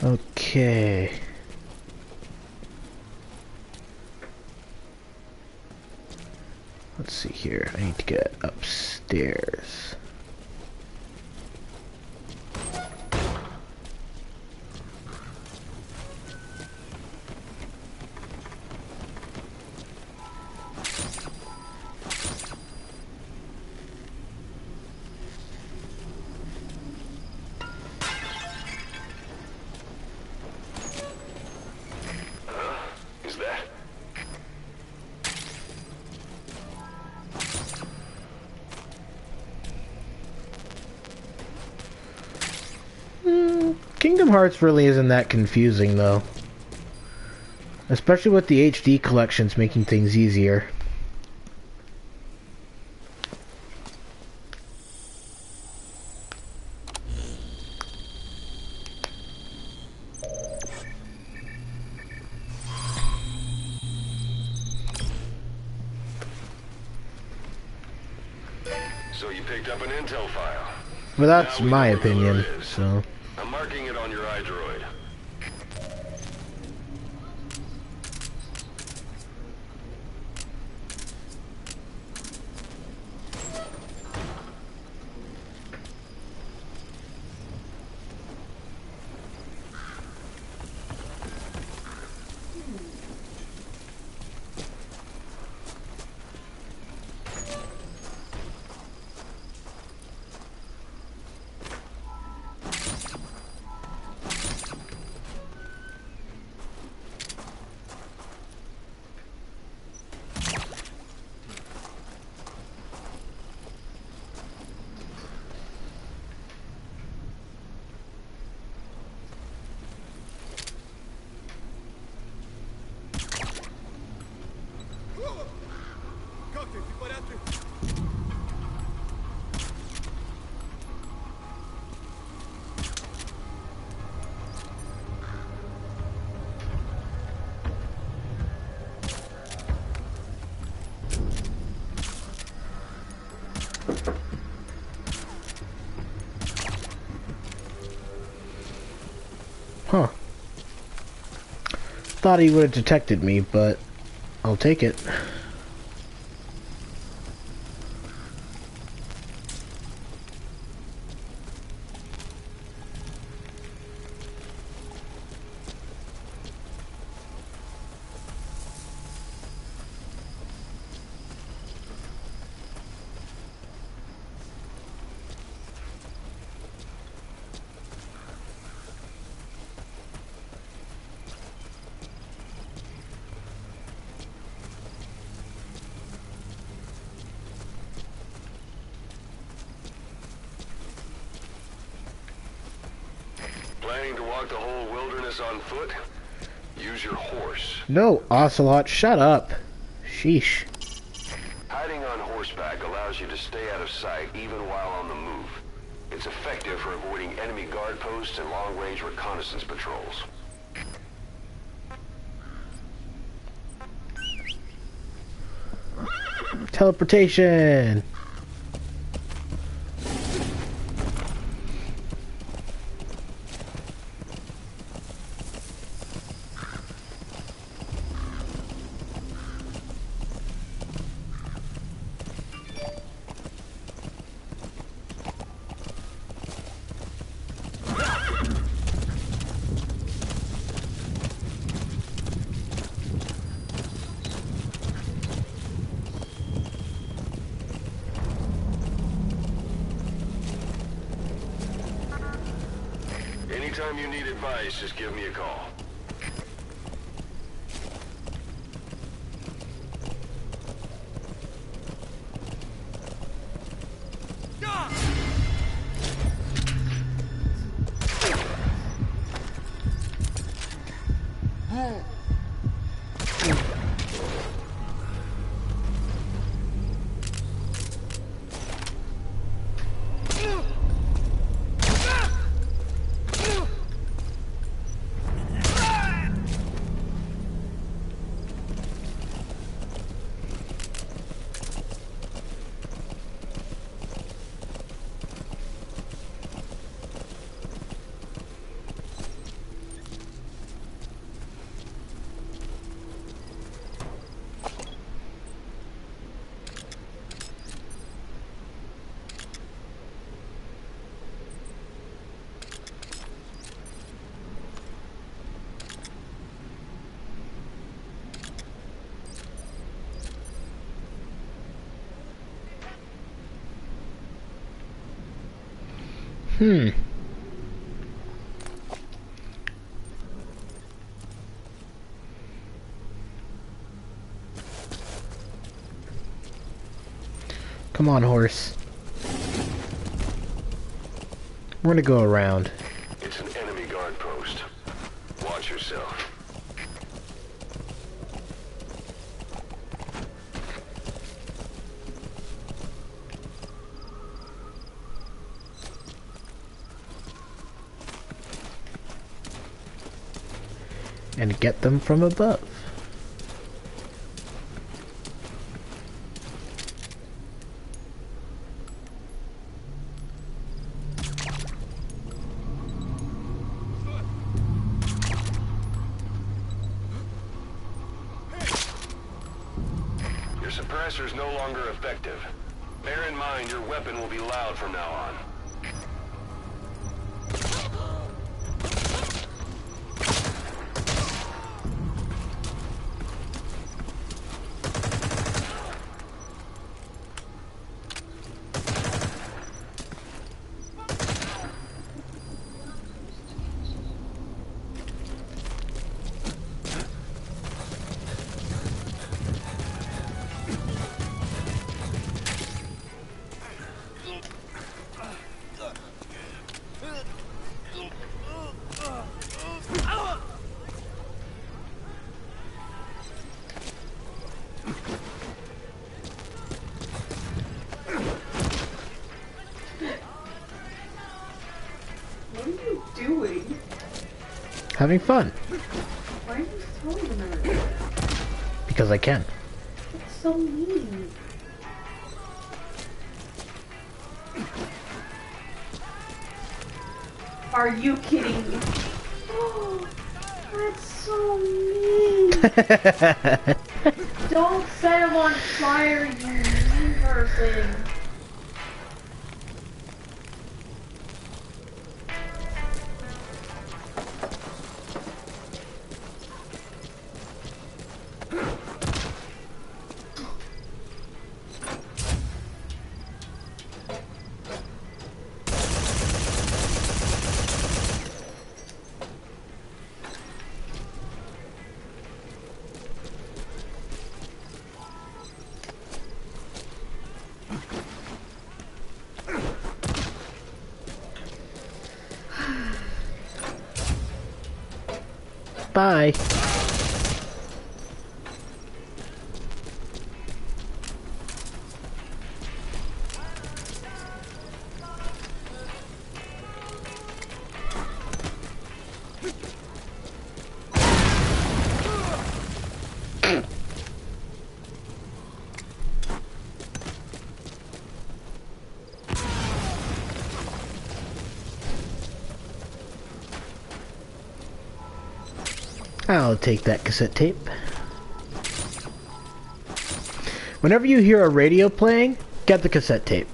Okay. Let's see here. I need to get upstairs. Kingdom Hearts really isn't that confusing, though. Especially with the HD collections making things easier. So you picked up an intel file. But that's my opinion, so... I'm marking it on your iDroid. thought he would have detected me, but I'll take it. Planning to walk the whole wilderness on foot? Use your horse. No, Ocelot, shut up. Sheesh. Hiding on horseback allows you to stay out of sight even while on the move. It's effective for avoiding enemy guard posts and long-range reconnaissance patrols. Teleportation. Anytime you need advice, just give me a call. Come on, horse. We're gonna go around. It's an enemy guard post. Watch yourself. And get them from above. Your suppressor's no longer effective. Bear in mind your weapon will be loud from now on. What are you doing? Having fun. Why are you throwing them everywhere? Because I can. That's so mean. Are you kidding me? That's so mean. Don't set him on fire, you mean person. Bye. I'll take that cassette tape. Whenever you hear a radio playing, get the cassette tape.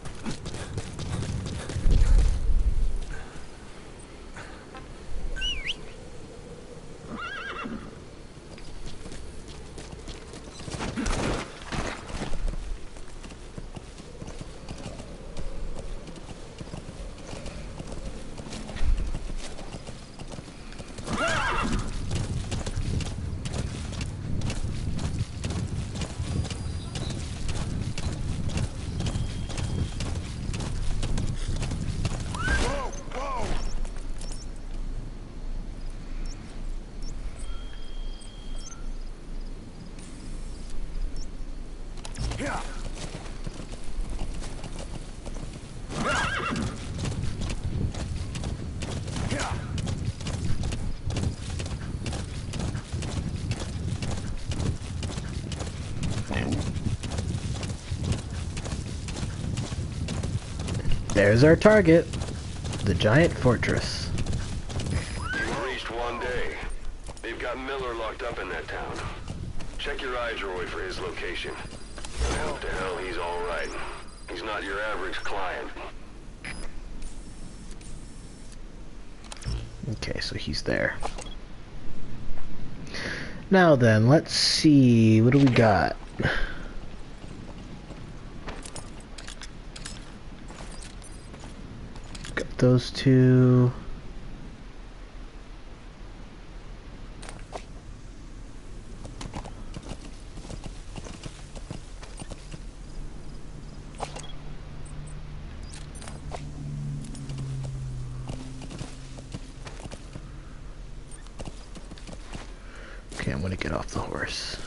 There's our target, the giant fortress. You've reached one day. They've got Miller locked up in that town. Check your iDroid for his location. I hope to hell he's alright. He's not your average client. Okay, so he's there. Now then, let's see, what do we got? Got those two. Okay, I'm gonna get off the horse.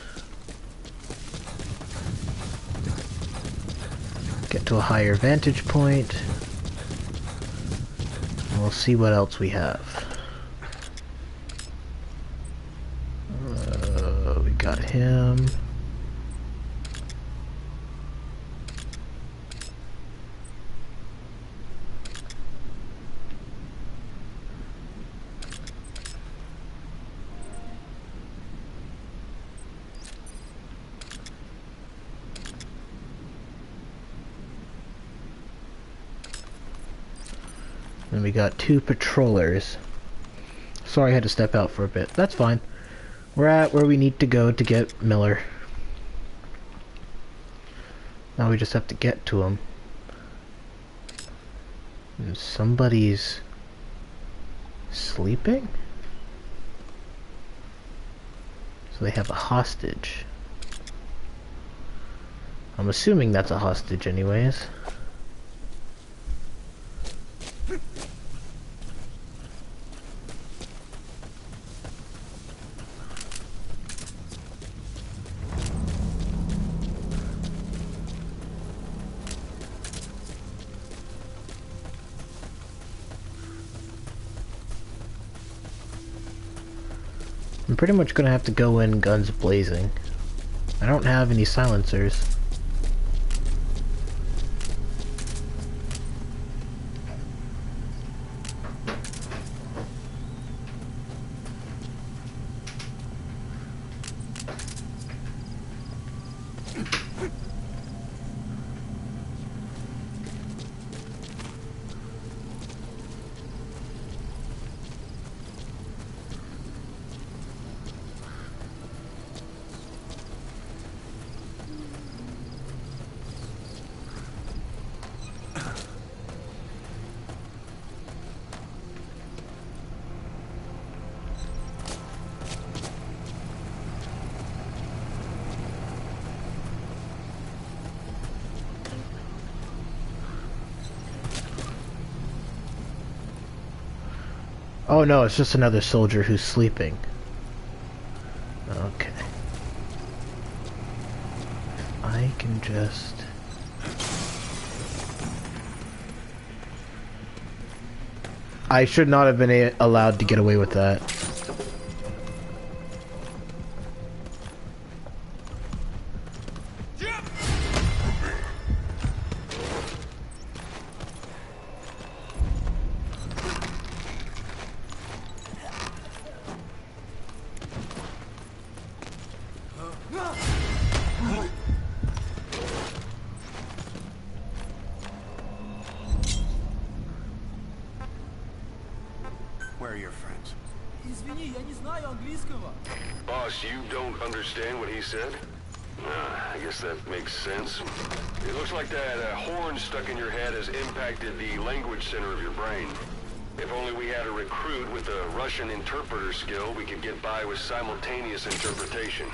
Get to a higher vantage point. And we'll see what else we have. We got him. And we got two patrollers. Sorry I had to step out for a bit. That's fine. We're at where we need to go to get Miller. Now we just have to get to him. And somebody's sleeping? So they have a hostage. I'm assuming that's a hostage anyways. I'm pretty much gonna have to go in guns blazing. I don't have any silencers. Oh no, it's just another soldier who's sleeping. Okay. I can just... I should not have been allowed to get away with that. Where are your friends? Извини, я не знаю английского. Boss, you don't understand what he said? I guess that makes sense. It looks like that horn stuck in your head has impacted the language center of your brain. If only we had a recruit with a Russian interpreter skill, we could get by with simultaneous interpretation.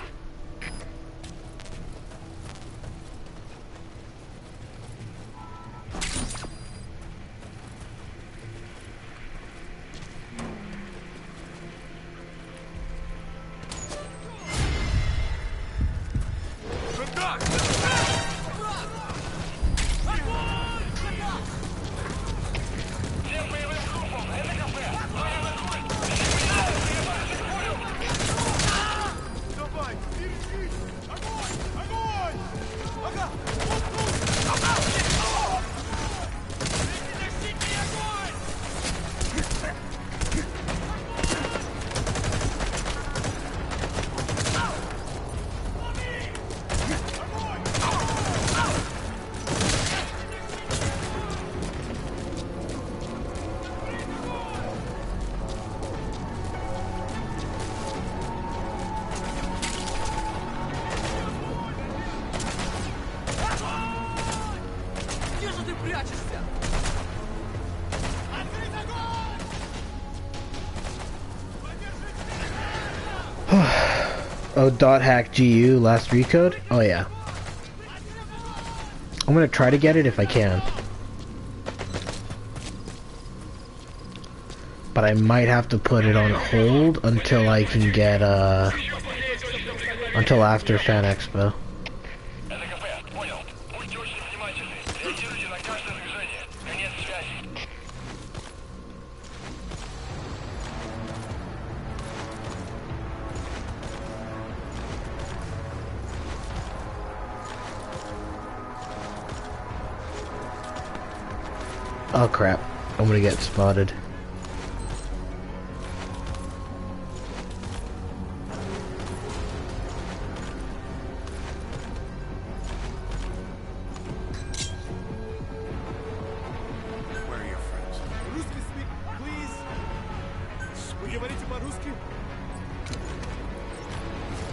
Oh, dot hack GU last recode? Oh yeah. I'm gonna try to get it if I can. But I might have to put it on hold until I can get until after Fan Expo. Oh crap, I'm gonna get spotted. Where are your friends? Русский speak, please. Вы говорите по-русски?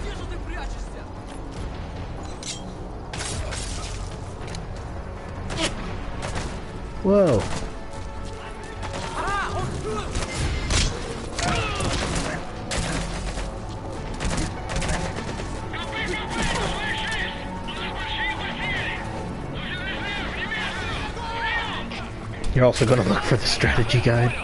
Где же ты прячешься? Whoa. You're also gonna look for the strategy guide.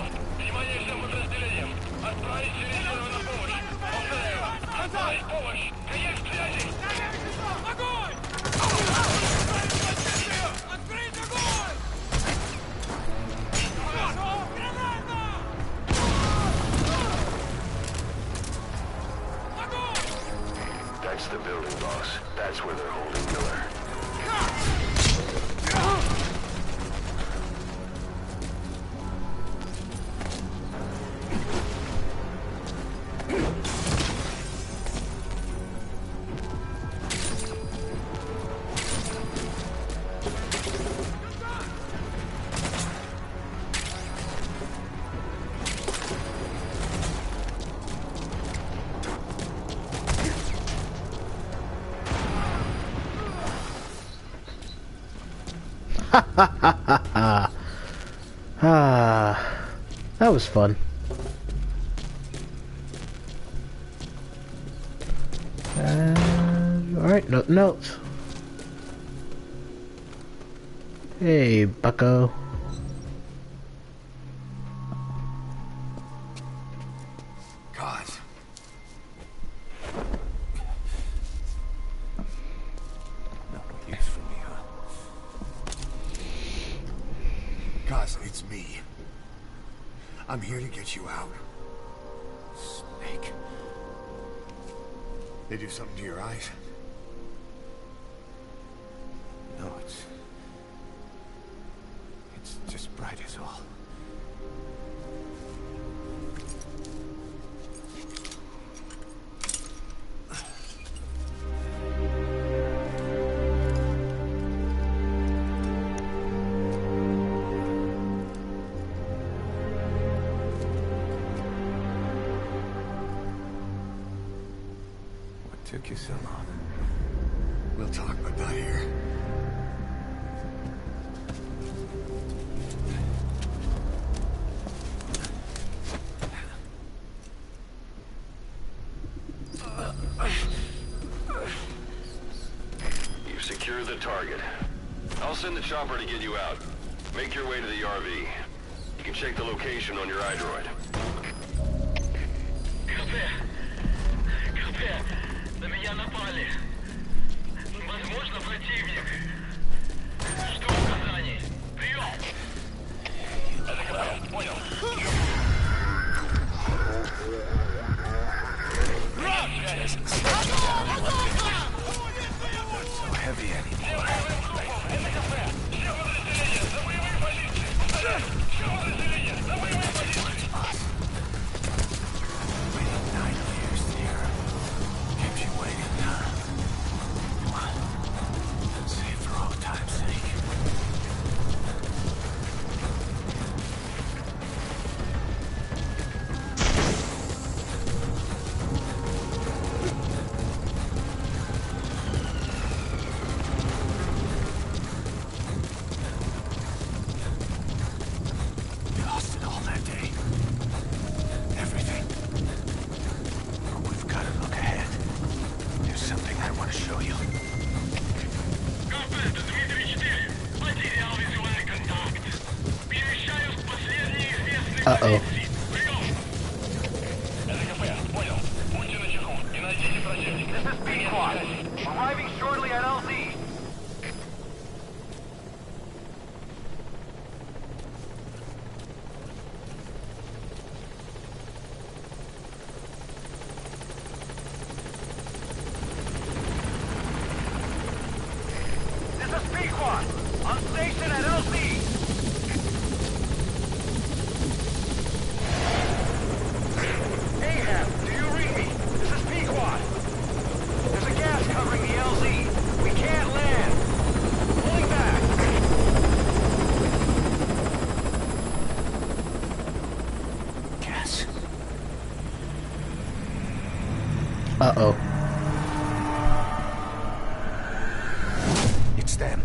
That's the building, boss. That's where they're holding Miller. That was fun. Alright, nothing else. Hey, bucko. It's me. I'm here to get you out. Snake. They do something to your eyes? No, it's just bright as all. What took you so long? We'll talk, but not here. You've secured the target. I'll send the chopper to get you out. Make your way to the RV. You can check the location on your iDroid. На меня напали. Возможно, противник. Жду указаний. Прием! Понял. So heavy anymore. Waiting 9 years here. Kept you waiting, huh? Come on. Say it for old time's sake. You lost it all that day. Everything. But we've got to look ahead. There's something I want to show you. Кафе, Дмитрий 4. Потерял визуальный контакт. Перемещаюсь в последний известный позиции. Прием! Это КП, понял. Будьте начеку и найдите противника. This is B-Squad. Arriving shortly at LZ. This is B-Squad. On station at LZ. Ahab, do you read me? This is Pequod. There's a gas covering the LZ. We can't land. Pulling back. Gas. Uh-oh. It's them.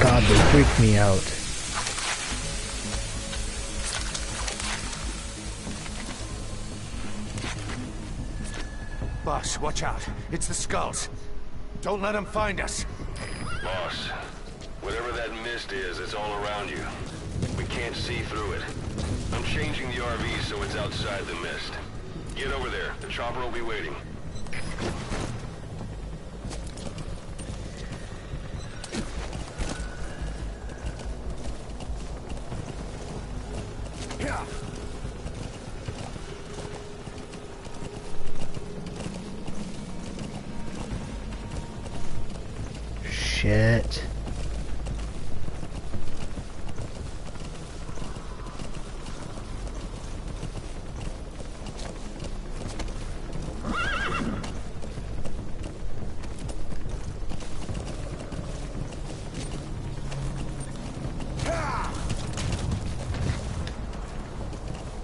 God, they freaked me out. Boss, watch out. It's the skulls. Don't let them find us. Boss, whatever that mist is, it's all around you. We can't see through it. I'm changing the RV so it's outside the mist. Get over there. The chopper will be waiting. Yeah. Shit.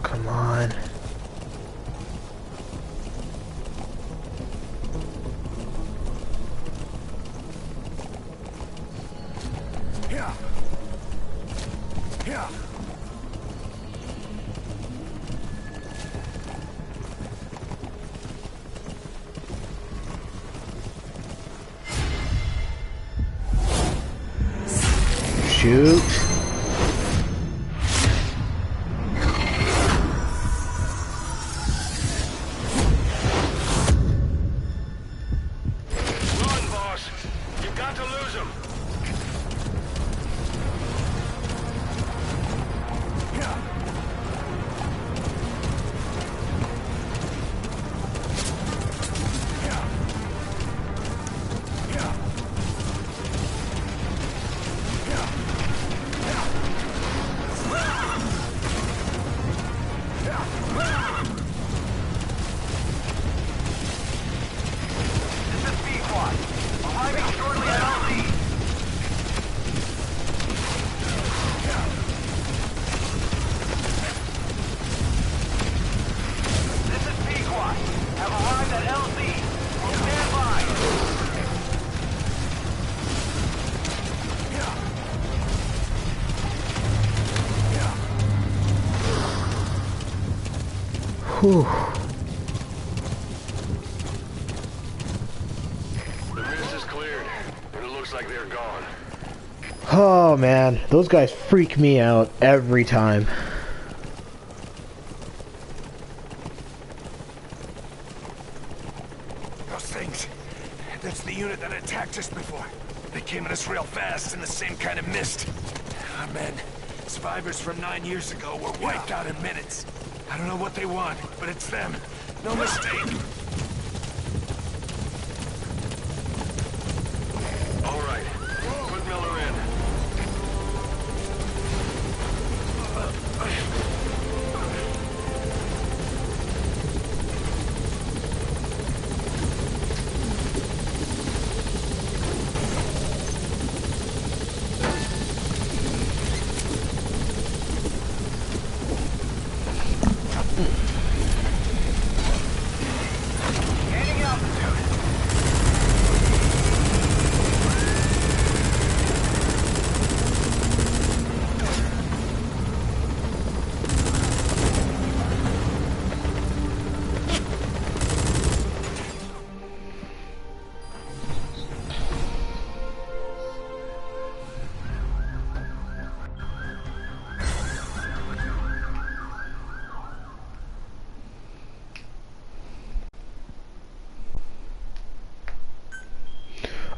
Come on. Yeah. Yeah. Shoot. Not to lose him. Whew. The mist is cleared, and it looks like they're gone. Oh man, those guys freak me out every time. Those things. That's the unit that attacked just before. They came at us real fast in the same kind of mist. Our men, survivors from 9 years ago, were wiped out in minutes. I don't know what they want, but it's them. No mistake. All right, put Miller in.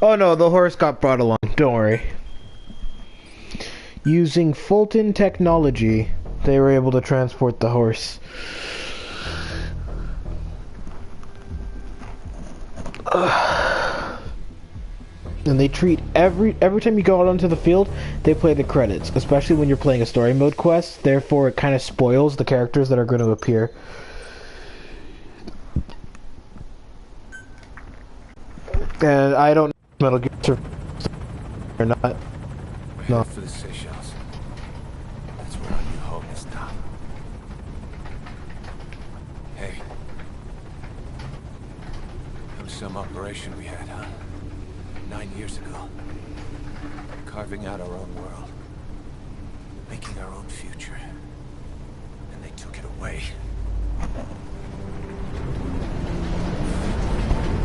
Oh no, the horse got brought along, don't worry. Using Fulton technology, they were able to transport the horse. And they treat every time you go out onto the field, they play the credits, especially when you're playing a story mode quest. Therefore, it kind of spoils the characters that are going to appear. And I don't know if Metal Gear or not. No. For the Seychelles. That's where our new home is now. Hey. That was some operation we had, huh? 9 years ago. Carving out our own world. Making our own future. And they took it away.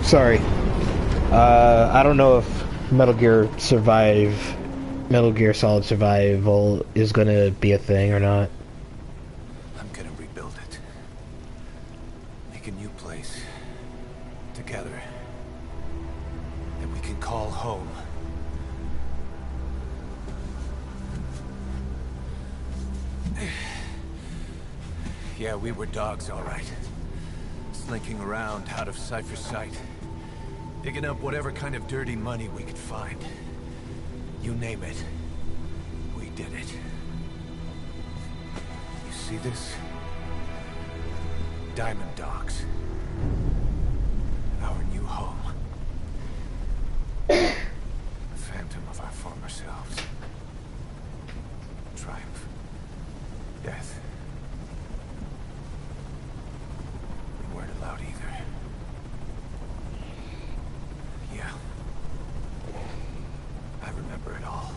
Sorry. I don't know if Metal Gear Solid Survival is gonna be a thing or not. I'm gonna rebuild it. Make a new place. Together. That we can call home. Yeah, we were dogs, all right. Slinking around out of Cypher's sight. Digging up whatever kind of dirty money we could find. You name it. We did it. You see this? Diamond Dogs. Our new home. The phantom of our former selves. Triumph. Death. We weren't allowed either. Yeah. I remember it all.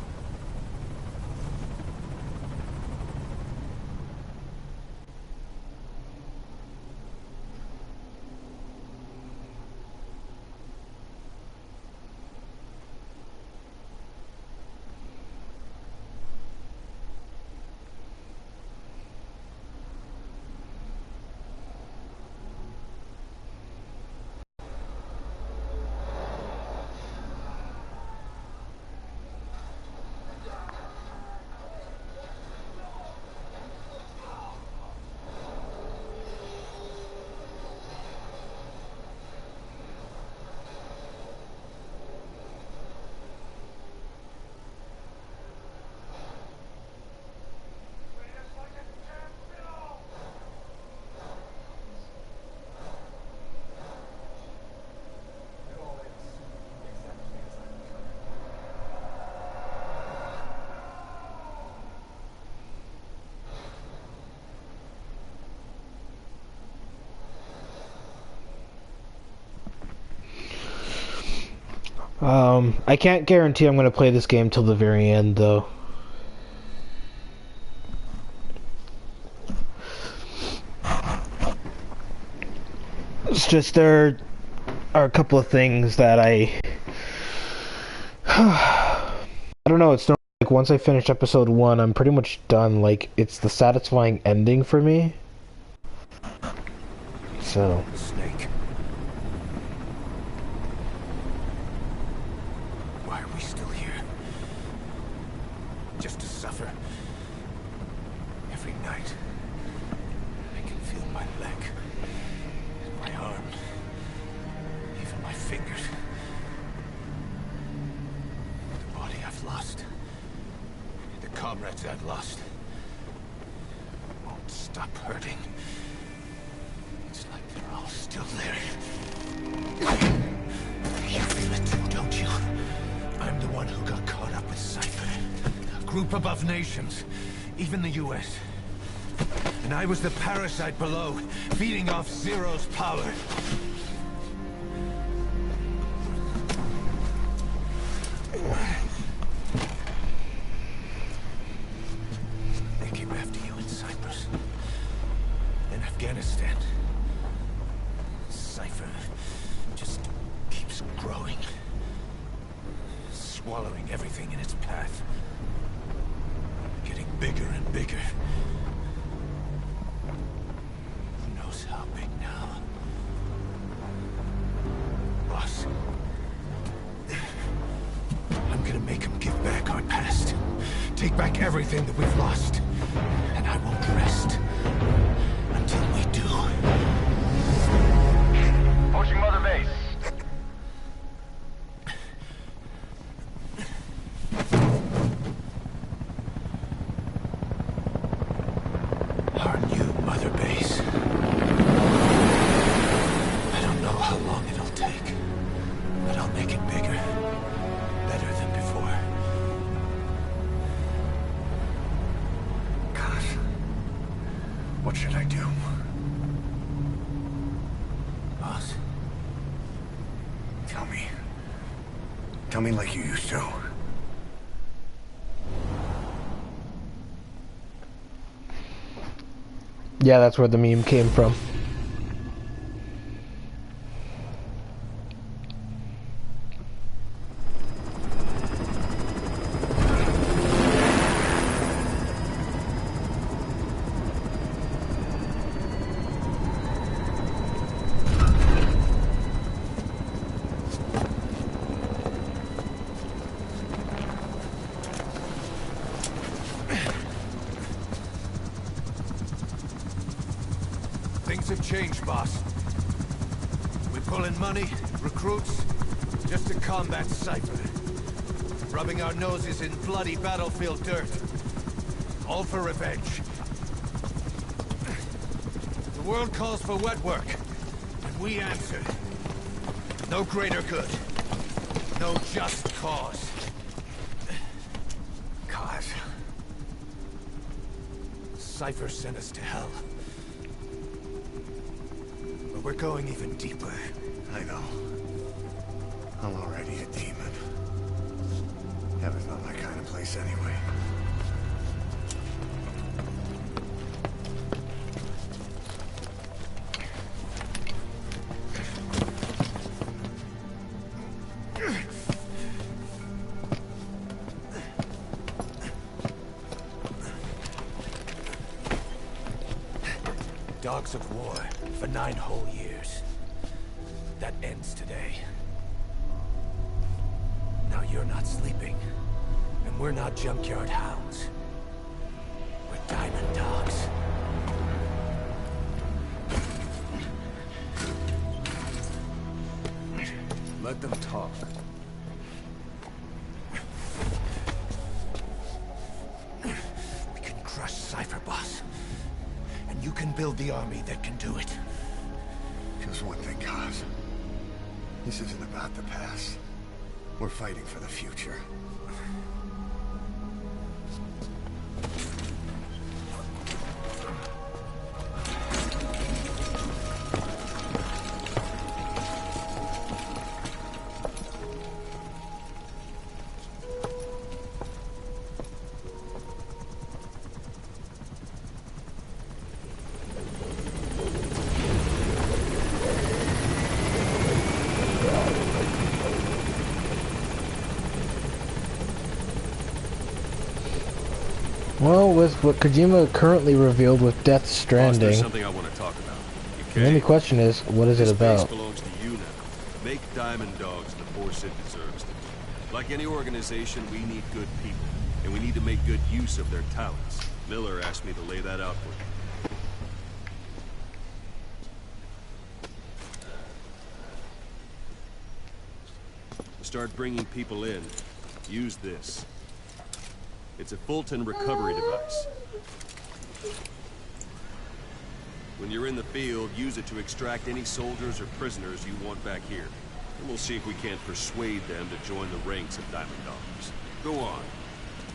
I can't guarantee I'm going to play this game till the very end, though. It's just there are a couple of things that I don't know, it's not like once I finish episode 1, I'm pretty much done. Like, it's the satisfying ending for me. So... Snake. Why are we still here? Just to suffer. Every night, I can feel my leg, my arm, even my fingers. The body I've lost, the comrades I've lost, won't stop hurting. It's like they're all still there. You feel it too, don't you? I'm the one who got caught up with Cypher. A group above nations, even the US. And I was the parasite below, feeding off Zero's power. They came after you in Cyprus. In Afghanistan. Cypher just keeps growing. Swallowing everything in its path. Getting bigger and bigger. Who knows how big now? Boss. I'm gonna make him give back our past. Take back everything that we've lost. And I won't rest until we do. Approaching Mother Base. Our new Mother Base. I don't know how long it'll take, but I'll make it bigger. Better than before. God. What should I do? Boss, Tell me. Tell me like you used to. Yeah, that's where the meme came from. things have changed, boss. We pull in money, recruits, just to combat Cypher. Rubbing our noses in bloody battlefield dirt. All for revenge. The world calls for wet work, and we answer. No greater good. No just cause. Cause? Cypher sent us to hell. But we're going even deeper. I know. I'm already a demon. Heaven's not my kind of place anyway. Dogs of war for 9 whole years. That ends today. Now you're not sleeping, and we're not junkyard hounds. We're diamond dogs. Let them talk. We can crush Cypher, boss. And you can build the army that can do it. Just one thing, Kaz. This isn't about the past. We're fighting for the future. Well, with what Kojima currently revealed with Death Stranding, There's something I want to talk about. the only question is, what is it about? This base belongs to you now. Make Diamond Dogs the force it deserves to be. Like any organization, we need good people, and we need to make good use of their talents. Miller asked me to lay that out for you. Start bringing people in. Use this. It's a Fulton recovery device. When you're in the field, use it to extract any soldiers or prisoners you want back here. And we'll see if we can't persuade them to join the ranks of Diamond Dogs. Go on.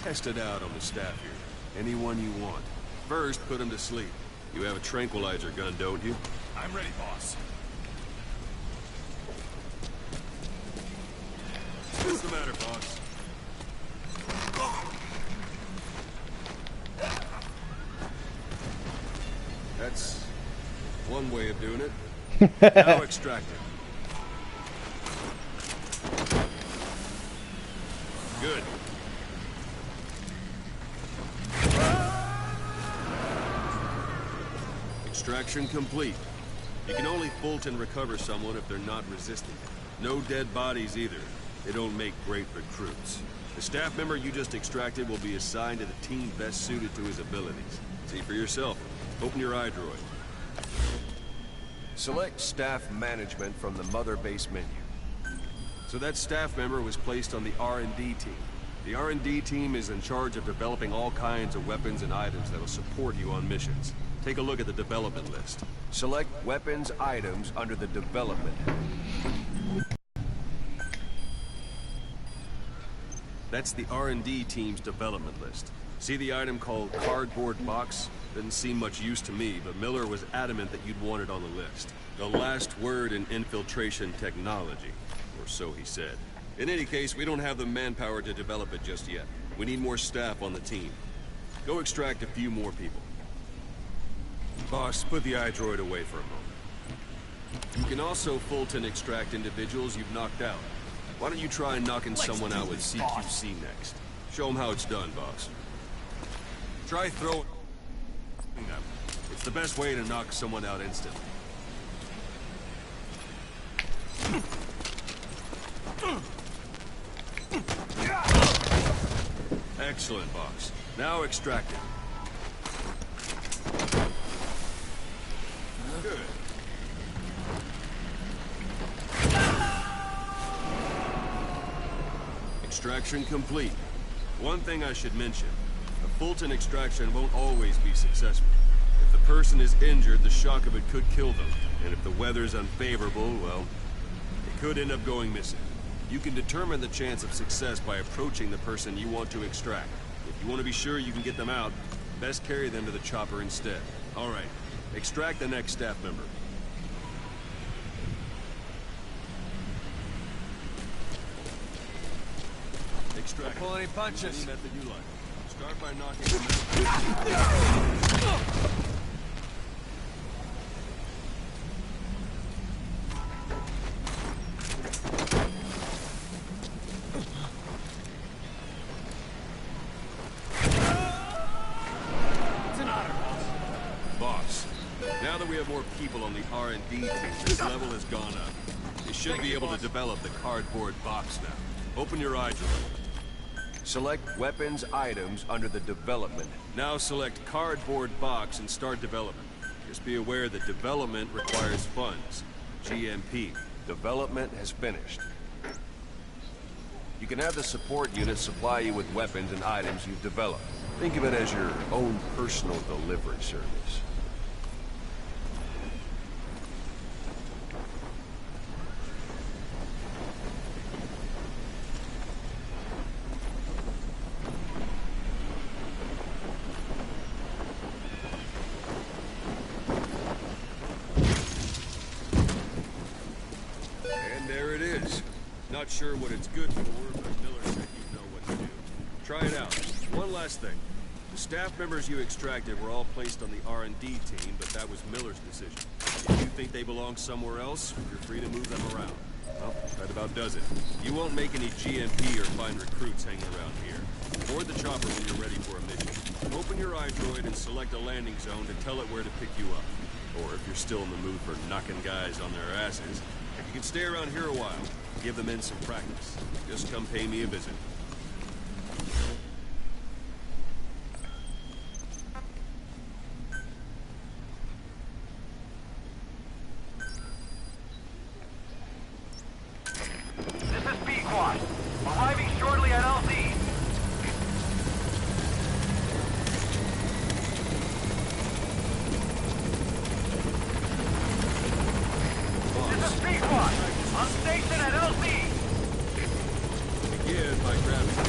Test it out on the staff here. Anyone you want. First, put them to sleep. You have a tranquilizer gun, don't you? I'm ready, boss. What's the matter, boss? That's one way of doing it. Now extract it. Good. Extraction complete. You can only Fulton recover someone if they're not resisting. No dead bodies either. They don't make great recruits. The staff member you just extracted will be assigned to the team best suited to his abilities. See for yourself. Open your iDroid. Select staff management from the mother base menu. So that staff member was placed on the R&D team. The R&D team is in charge of developing all kinds of weapons and items that will support you on missions. Take a look at the development list. Select weapons items under the development. That's the R&D team's development list. See the item called cardboard box? Didn't seem much use to me, but Miller was adamant that you'd want it on the list. The last word in infiltration technology, or so he said. In any case, we don't have the manpower to develop it just yet. We need more staff on the team. Go extract a few more people. Boss, put the iDroid away for a moment. You can also Fulton extract individuals you've knocked out. Why don't you try knocking someone out with CQC next? Show them how it's done, boss. Try throwing them. It's the best way to knock someone out instantly. Excellent, boss. Now extract it. Good. Extraction complete. One thing I should mention. A Fulton extraction won't always be successful. If the person is injured, the shock of it could kill them. And if the weather's unfavorable, well, it could end up going missing. You can determine the chance of success by approaching the person you want to extract. If you want to be sure you can get them out, best carry them to the chopper instead. All right, extract the next staff member. Extract. Pull any punches. Any method you like. Start by knocking them out. Boss, now that we have more people on the R&D team, this level has gone up. You should be able to develop the cardboard box now. Open your iDroid. Select weapons items under the development. Now select cardboard box and start development. Just be aware that development requires funds. GMP. Development has finished. You can have the support unit supply you with weapons and items you've developed. Think of it as your own personal delivery service. And there it is. Not sure what it's good for, but Miller said you'd know what to do. Try it out. One last thing. The staff members you extracted were all placed on the R&D team, but that was Miller's decision. If you think they belong somewhere else, you're free to move them around. Well, that about does it. You won't make any GMP or find recruits hanging around here. Board the chopper when you're ready for a mission. Open your iDroid and select a landing zone to tell it where to pick you up. Or if you're still in the mood for knocking guys on their asses, you can stay around here a while. Give the men some practice. Just come pay me a visit. This is B-Quad. Arriving shortly at LZ. This is B-Quad. On station at LZ. Begin by grabbing.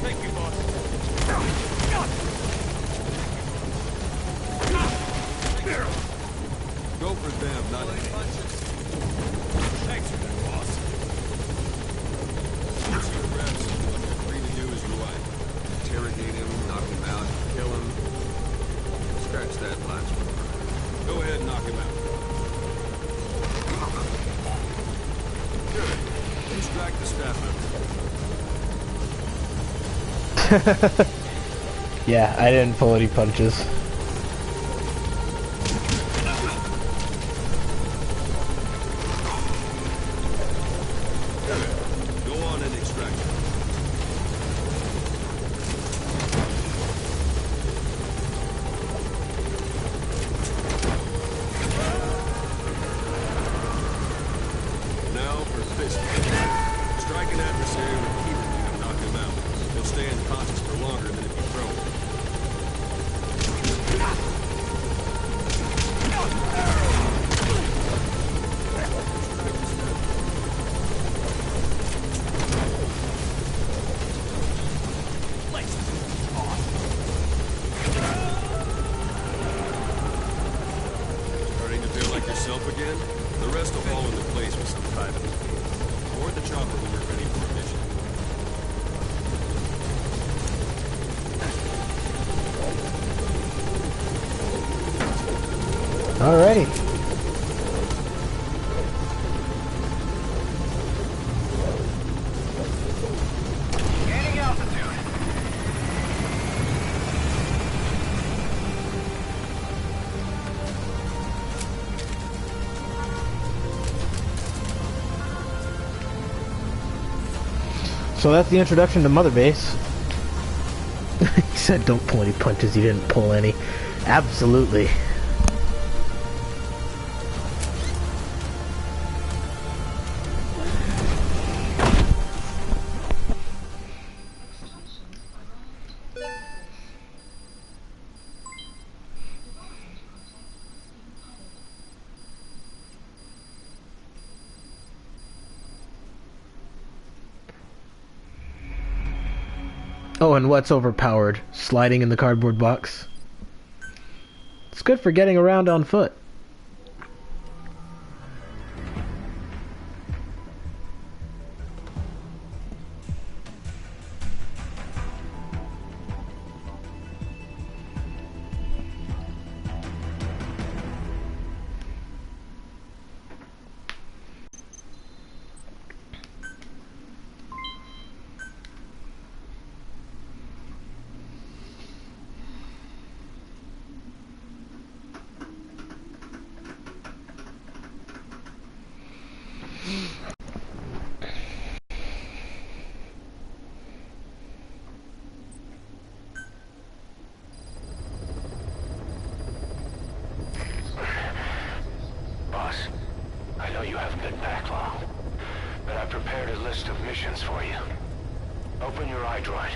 Thank you, boss. Go for them, not punches. Thanks for that, boss. Once you grab someone, you're free to do as you like. Interrogate him, knock him out, kill him. Scratch that last one. Go ahead and knock him out. Good. Extract the staff member. Yeah, I didn't pull any punches. Go on and extract him. Now for fist. Strike an adversary repeatedly to knock him out. He'll stay unconscious for longer than if you throw him. Starting to feel like yourself again? The rest will fall into place with some time. Board the chopper when you're ready for a mission. Alrighty. Gaining altitude. So that's the introduction to Mother Base. He said don't pull any punches, you didn't pull any. Absolutely. Oh, and what's overpowered? Sliding in the cardboard box? It's good for getting around on foot. Boss, I know you haven't been back long, but I prepared a list of missions for you. Open your iDroid.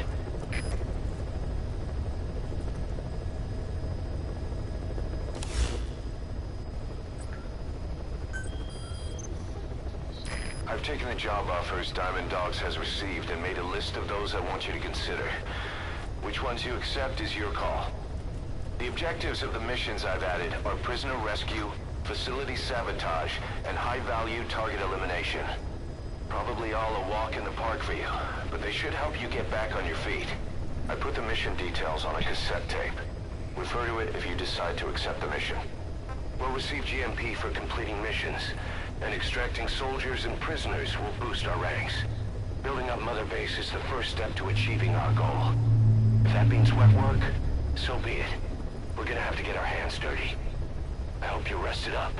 I've taken the job offers Diamond Dogs has received and made a list of those I want you to consider. Which ones you accept is your call. The objectives of the missions I've added are prisoner rescue, facility sabotage, and high-value target elimination. Probably all a walk in the park for you, but they should help you get back on your feet. I put the mission details on a cassette tape. Refer to it if you decide to accept the mission. We'll receive GMP for completing missions, and extracting soldiers and prisoners will boost our ranks. Building up Mother Base is the first step to achieving our goal. If that means wet work, so be it. We're gonna have to get our hands dirty. I hope you're rested up,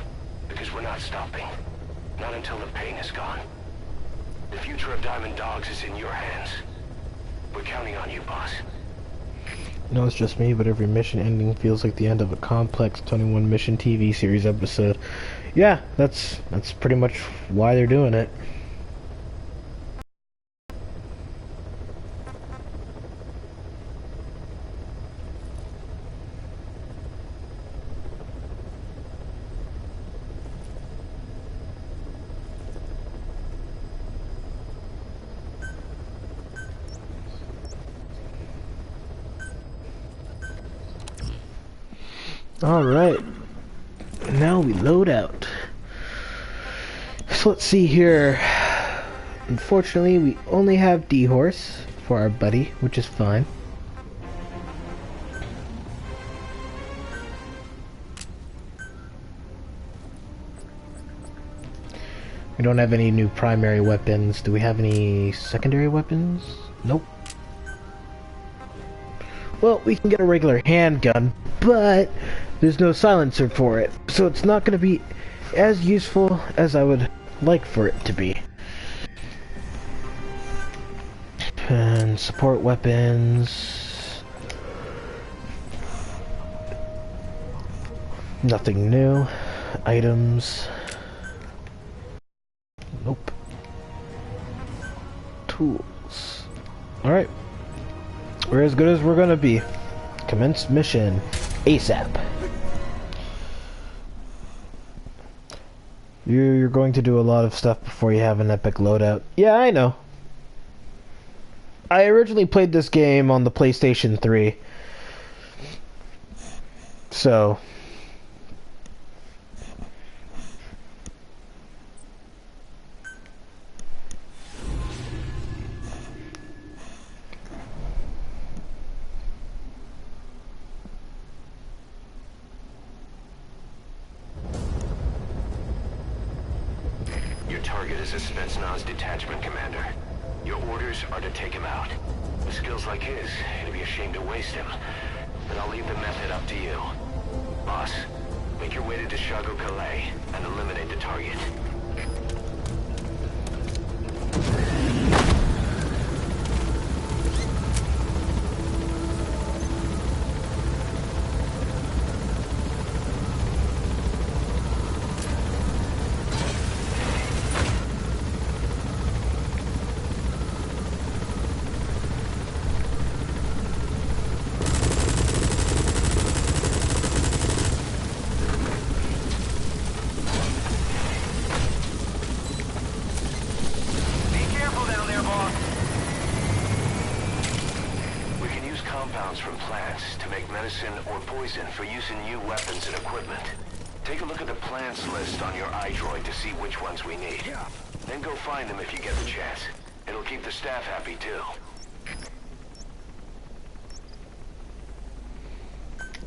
because we're not stopping. Not until the pain is gone. The future of Diamond Dogs is in your hands. We're counting on you, boss. I know it's just me, but every mission ending feels like the end of a complex 21 mission TV series episode. Yeah, that's pretty much why they're doing it. Alright, now we load out. So let's see here. Unfortunately, we only have D-Horse for our buddy, which is fine. We don't have any new primary weapons. Do we have any secondary weapons? Nope. Well, we can get a regular handgun, but there's no silencer for it, so it's not going to be as useful as I would like for it to be. And support weapons. Nothing new. Items. Nope. Tools. Alright. We're as good as we're gonna be. Commence mission ASAP. You're going to do a lot of stuff before you have an epic loadout. Yeah, I know. I originally played this game on the PlayStation 3. So... Your target is a Spetsnaz detachment commander. Your orders are to take him out. With skills like his, it'd be a shame to waste him. But I'll leave the method up to you. Boss, make your way to Deshago Calais and eliminate the target. From plants to make medicine or poison for use in new weapons and equipment. Take a look at the plants list on your iDroid to see which ones we need. Then go find them if you get the chance. It'll keep the staff happy too.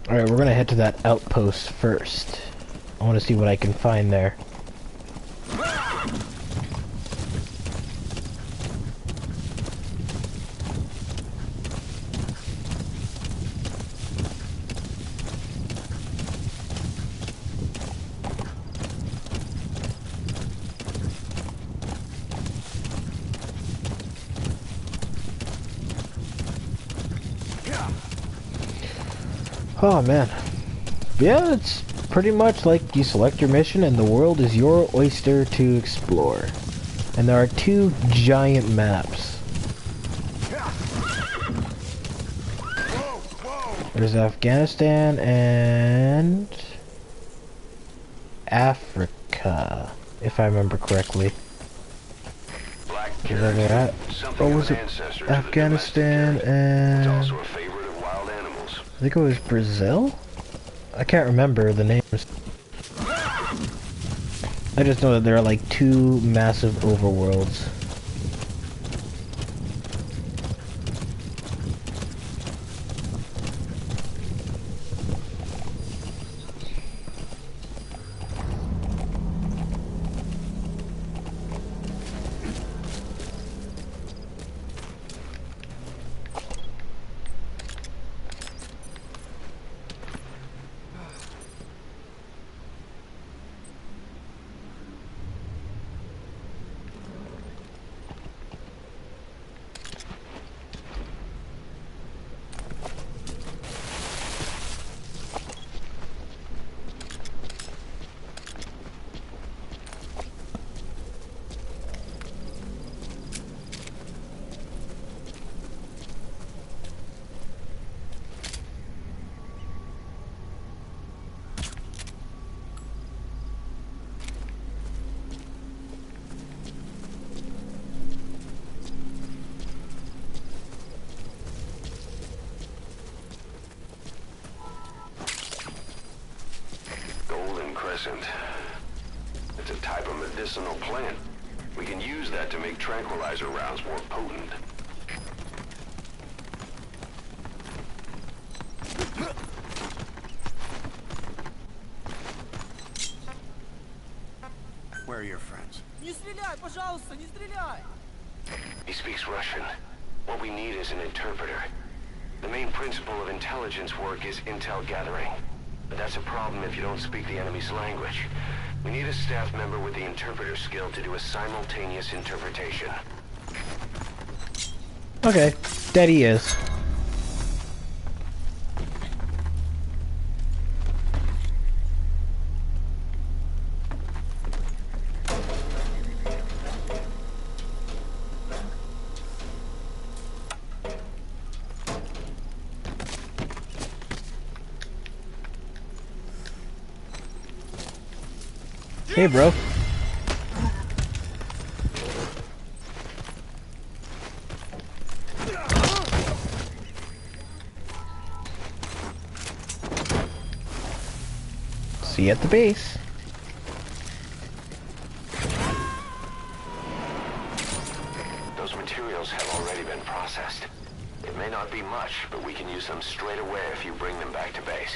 Alright, we're gonna head to that outpost first. I wanna see what I can find there. Oh man. Yeah, it's pretty much like you select your mission and the world is your oyster to explore. And there are 2 giant maps. There's Afghanistan and Africa, if I remember correctly. Is that where at? Or was it Afghanistan and... I think it was Brazil? I can't remember the names. I just know that there are like 2 massive overworlds. toxin. It's a type of medicinal plant. We can use that to make tranquilizer rounds more potent. Where are your friends? Не стреляй, пожалуйста, не стреляй! He speaks Russian. What we need is an interpreter. The main principle of intelligence work is intel gathering. But that's a problem if you don't speak the enemy's language. We need a staff member with the interpreter skill to do a simultaneous interpretation. Okay, that he is. Hey, bro. See you at the base. Those materials have already been processed. It may not be much, but we can use them straight away if you bring them back to base.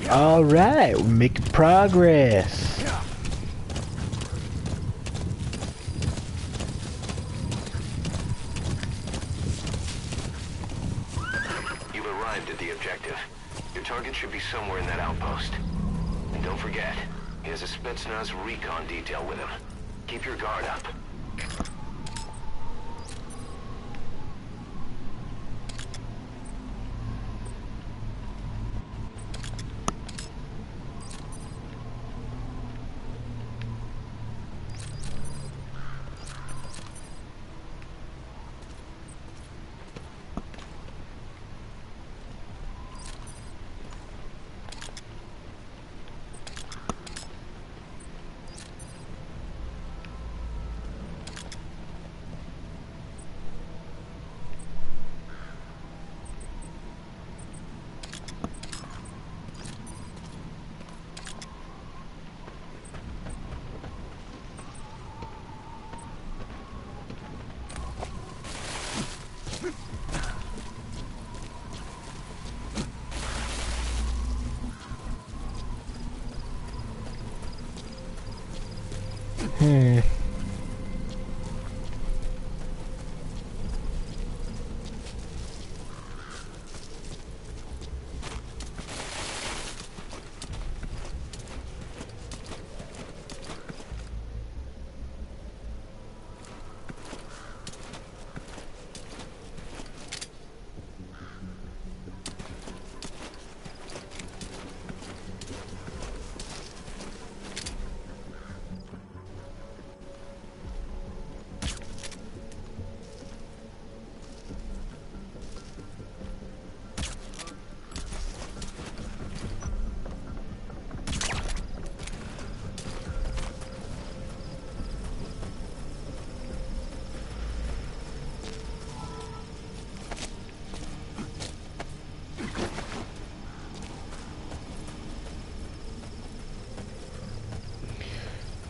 All right, we're making progress. You've arrived at the objective. Your target should be somewhere in that outpost. And don't forget, he has a Spetsnaz recon detail with him. Keep your guard up.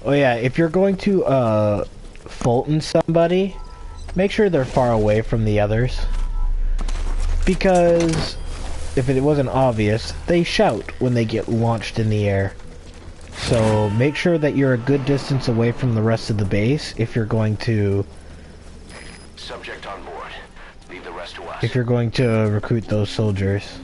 Oh yeah, if you're going to Fulton somebody, make sure they're far away from the others. Because if it wasn't obvious, they shout when they get launched in the air. So make sure that you're a good distance away from the rest of the base if you're going to Subject on board. Leave the rest to us. if you're going to recruit those soldiers.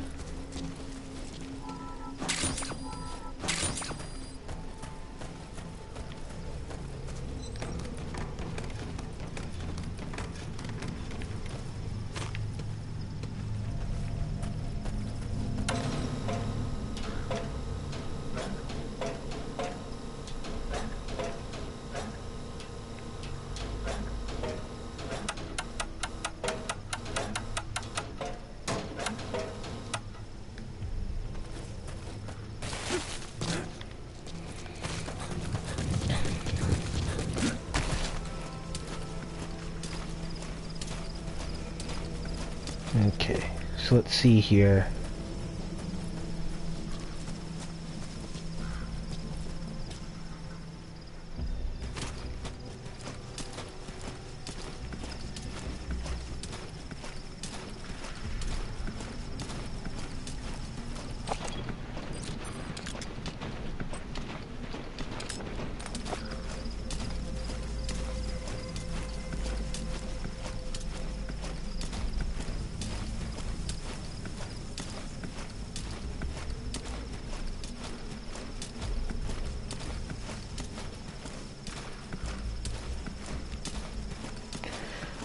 Okay, so let's see here.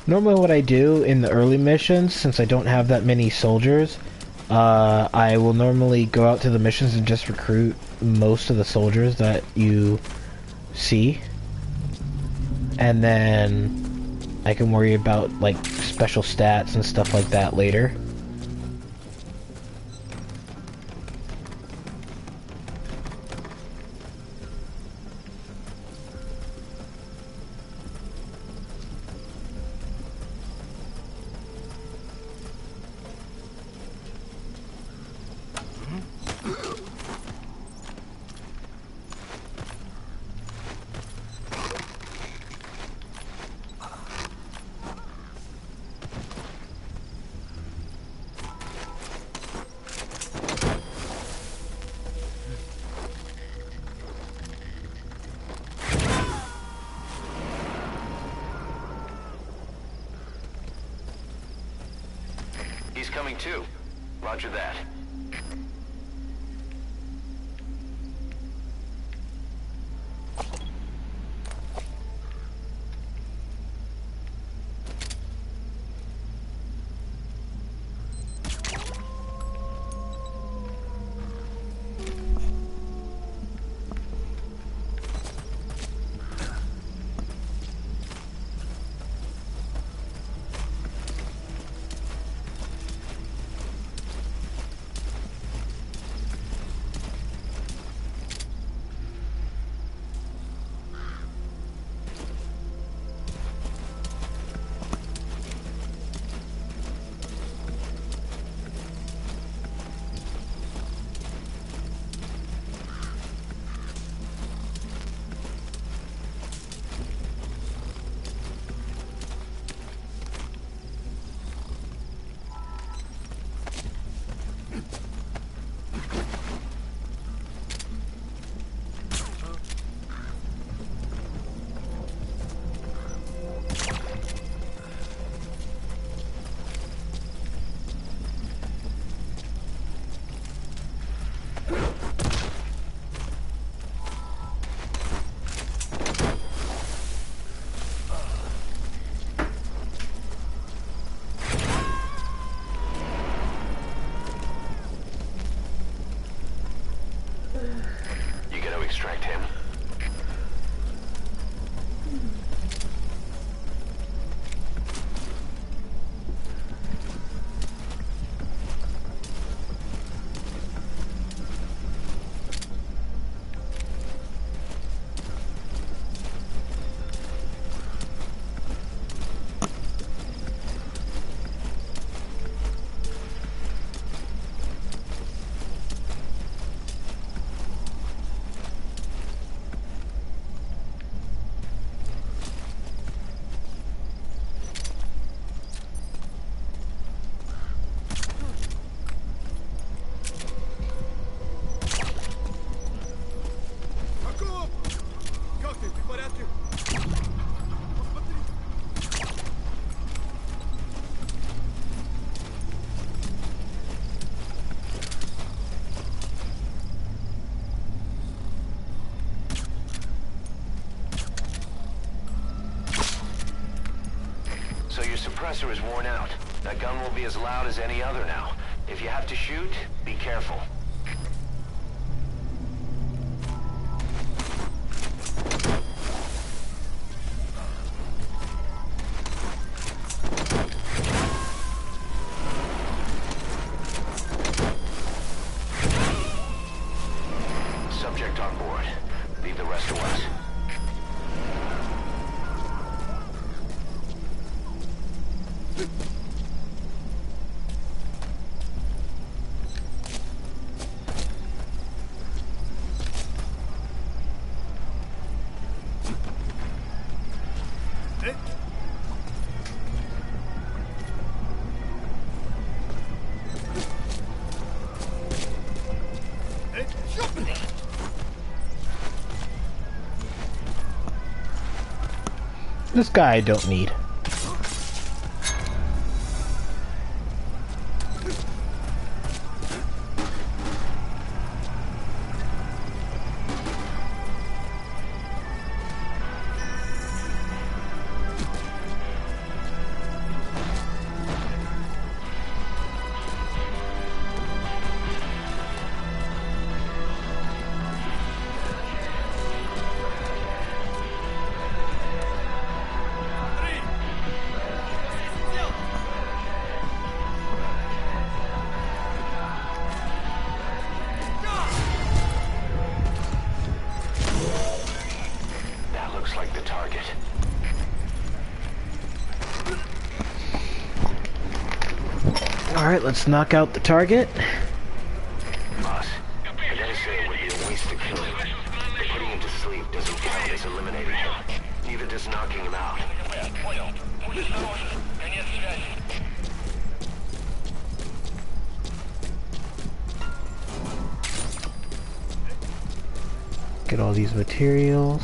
Normally what I do in the early missions, since I don't have that many soldiers, I will normally go out to the missions and just recruit most of the soldiers that you see. And then I can worry about, like, special stats and stuff like that later. He's coming too. Roger that. Extract him. Suppressor is worn out. That gun will be as loud as any other now. If you have to shoot, be careful. Subject on board. Leave the rest to us. This guy I don't need. Alright, let's knock out the target. Boss, I gotta say it would be a waste to kill him. But putting him to sleep doesn't count as eliminating him. Neither does knocking him out. Get all these materials.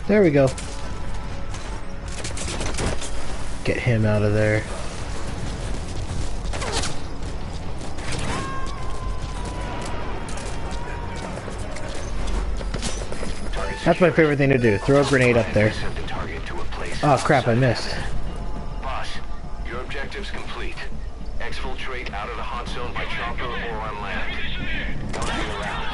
There we go. Get him out of there. That's my favorite thing to do. Throw a grenade up there. Oh crap, I missed. Boss, your objective's complete. Exfiltrate out of the hot zone by chopper or on land. Don't hang around.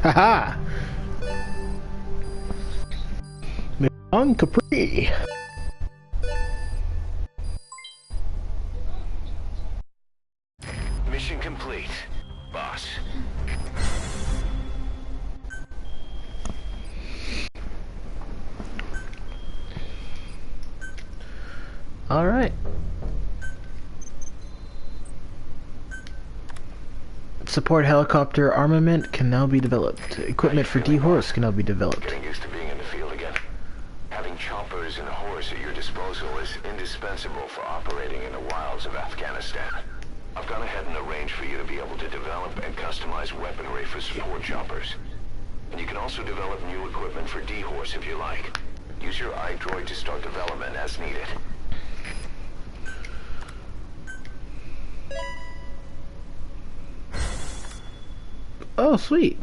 Haha! Mission Capri! Mission complete, boss. Alright. Support helicopter armament can now be developed. Equipment for D-Horse can now be developed. Getting used to being in the field again. Having choppers and a horse at your disposal is indispensable for operating in the wilds of Afghanistan. I've gone ahead and arranged for you to be able to develop and customize weaponry for support choppers. And you can also develop new equipment for D-Horse if you like. Use your iDroid to start development as needed. Oh, sweet.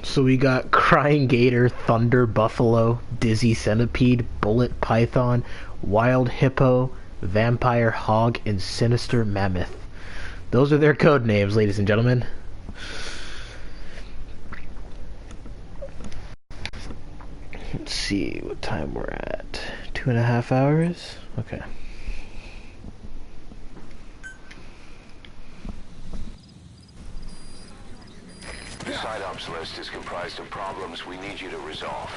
So we got Crying Gator, Thunder Buffalo, Dizzy Centipede, Bullet Python, Wild Hippo, Vampire Hog, and Sinister Mammoth. Those are their code names, ladies and gentlemen. Let's see what time we're at. 2.5 hours? Okay. The side ops list is comprised of problems we need you to resolve.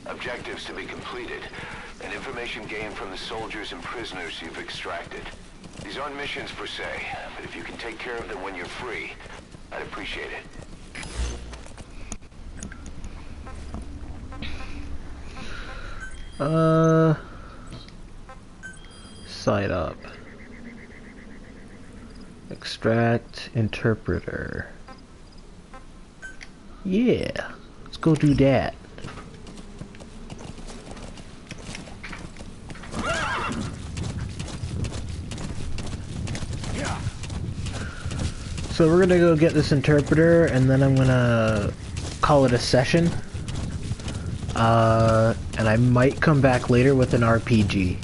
Objectives to be completed, and information gained from the soldiers and prisoners you've extracted. These aren't missions per se, but if you can take care of them when you're free, I'd appreciate it. Side up. Extract interpreter. Yeah, let's go do that. So we're gonna go get this interpreter, and then I'm gonna call it a session. And I might come back later with an RPG.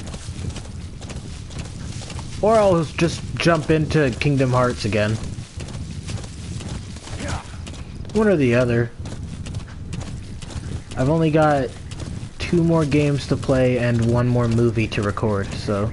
Or I'll just jump into Kingdom Hearts again. One or the other. I've only got 2 more games to play and 1 more movie to record, so...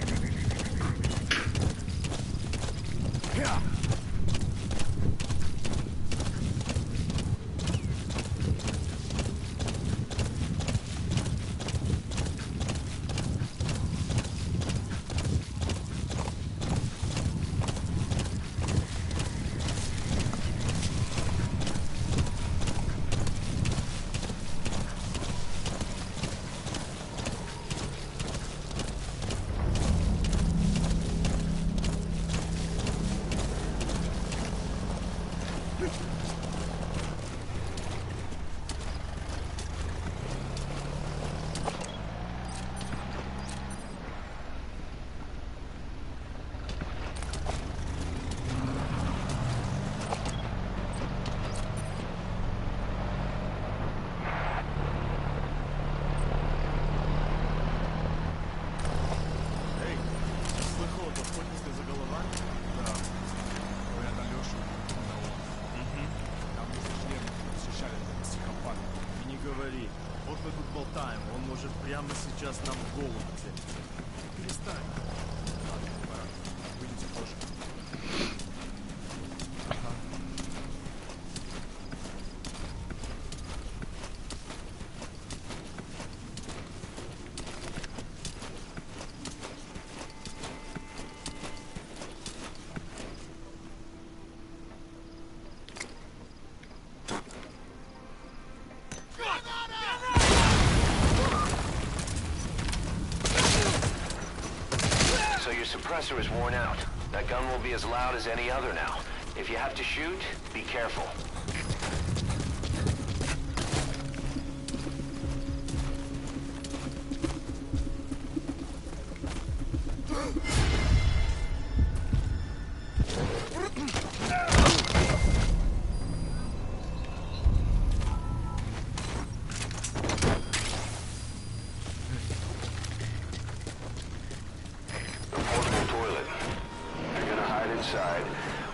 Suppressor is worn out. That gun will be as loud as any other now. If you have to shoot, be careful.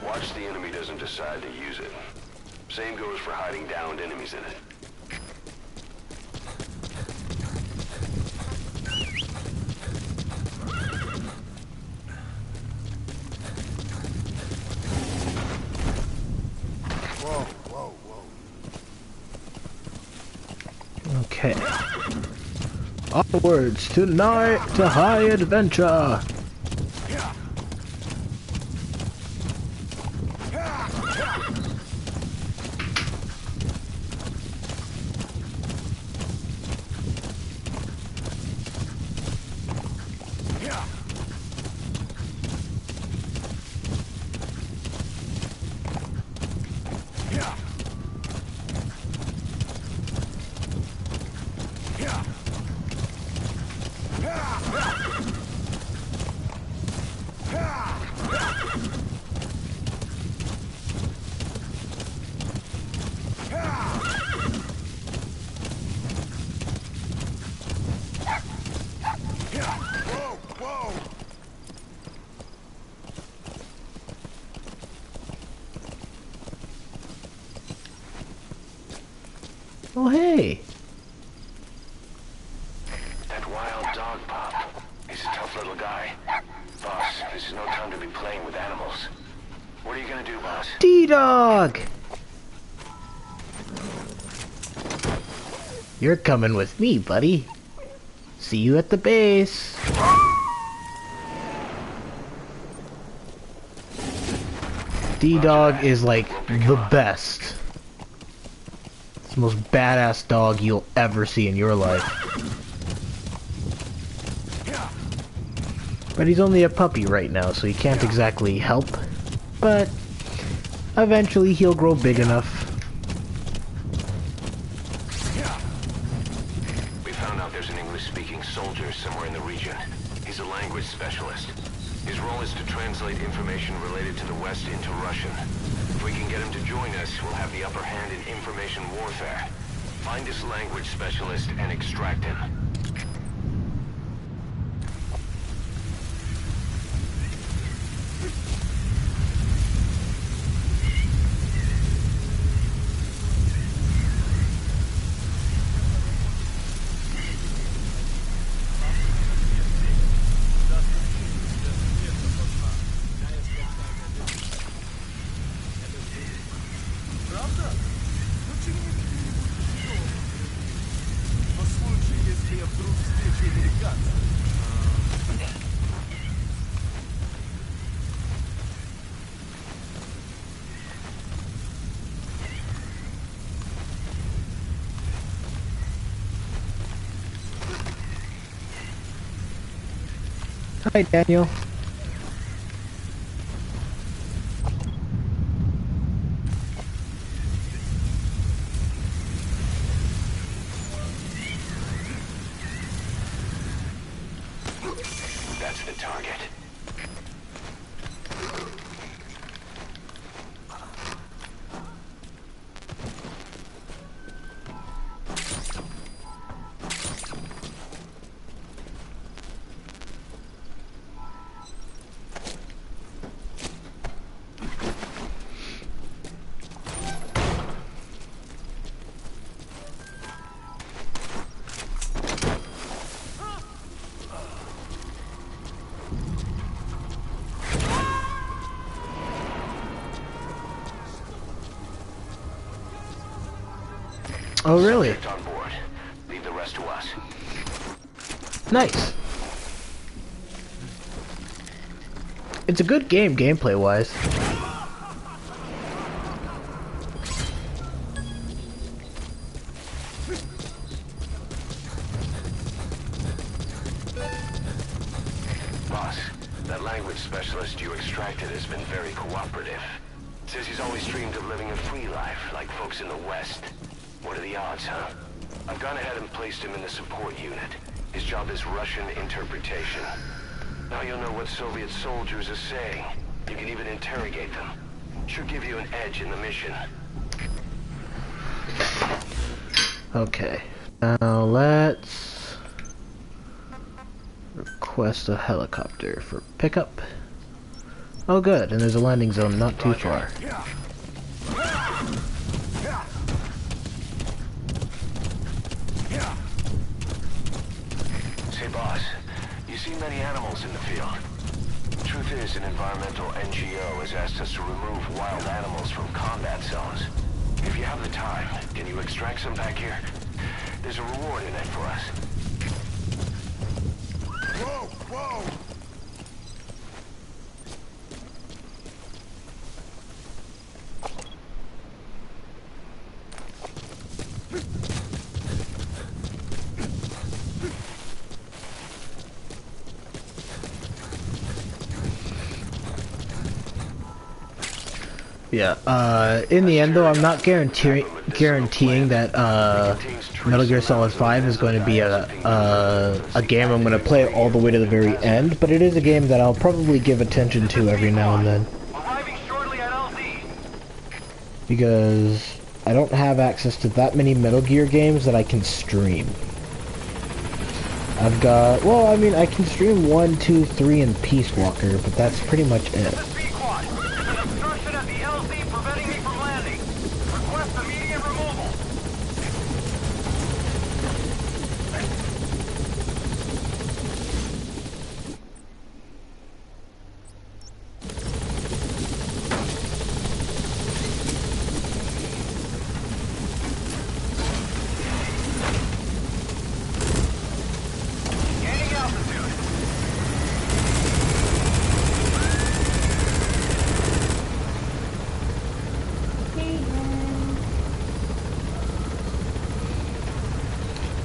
Watch the enemy doesn't decide to use it. Same goes for hiding downed enemies in it. Whoa, whoa, whoa. Okay. Onwards tonight to high adventure. Oh, hey! That wild dog Pop. He's a tough little guy. Boss, this is no time to be playing with animals. What are you gonna do, boss? D-Dog! You're coming with me, buddy. See you at the base. D-Dog is like the best. It's the most badass dog you'll ever see in your life. But he's only a puppy right now, so he can't exactly help. but eventually he'll grow big enough. We found out there's an English-speaking soldier somewhere in the region. He's a language specialist. His role is to translate information related to the West into Russian. If we can get him to join us, we'll have the upper hand in information warfare. Find this language specialist and extract him. Hi, Daniel. That's the target. Oh, really? On board. Leave the rest to us. Nice. It's a good game, gameplay-wise. Boss, that language specialist you extracted has been very cooperative. Says he's always dreamed of living a free life, like folks in the West. What are the odds, huh? I've gone ahead and placed him in the support unit. His job is Russian interpretation. Now you'll know what Soviet soldiers are saying. You can even interrogate them. Should give you an edge in the mission. Okay. Now let's request a helicopter for pickup. Oh good, and there's a landing zone not too far. Say boss, you see many animals in the field. Truth is, an environmental NGO has asked us to remove wild animals from combat zones. If you have the time, can you extract some back here? There's a reward in it for us. Whoa, whoa! Yeah, in the end though, I'm not guaranteeing that, Metal Gear Solid 5 is going to be a game I'm going to play all the way to the very end, but it is a game that I'll probably give attention to every now and then. Because I don't have access to that many Metal Gear games that I can stream. I've got, well, I mean, I can stream 1, 2, 3, and Peace Walker, but that's pretty much it.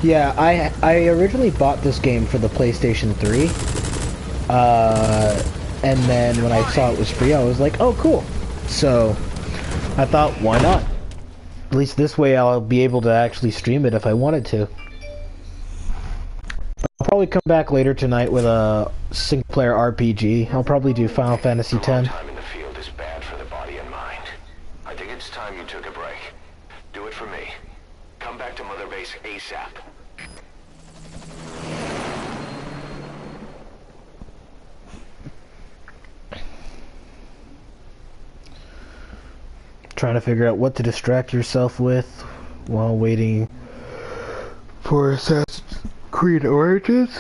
Yeah, I originally bought this game for the PlayStation 3. And then when I saw it was free, I was like, oh, cool. So I thought, why not? At least this way I'll be able to actually stream it if I wanted to. I'll probably come back later tonight with a single-player RPG. I'll probably do Final Fantasy X. Time in the field is bad for the body and mind. I think it's time you took a break. Do it for me. Come back to Mother Base ASAP. Trying to figure out what to distract yourself with while waiting for Assassin's Creed Origins.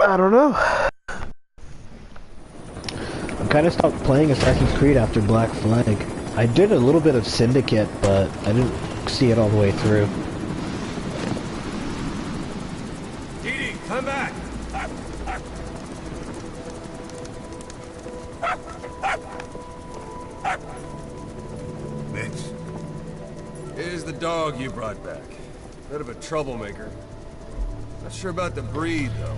I don't know. I kind of stopped playing Assassin's Creed after Black Flag. I did a little bit of Syndicate, but I didn't see it all the way through. Didi, come back! Mitch. Here's the dog you brought back. Bit of a troublemaker. Not sure about the breed, though.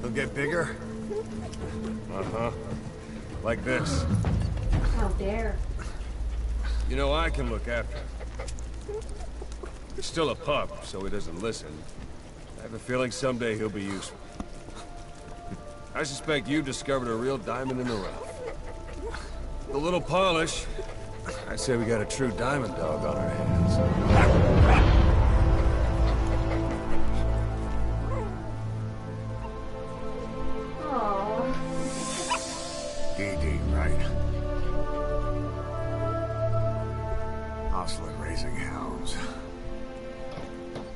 He'll get bigger? Uh-huh. Like this. How dare. You know, I can look after him. He's still a pup, so he doesn't listen. I have a feeling someday he'll be useful. I suspect you discovered a real diamond in the rough. With a little polish, I say we got a true diamond dog on our hands. Aww. Didi, right? Hustling, raising hounds.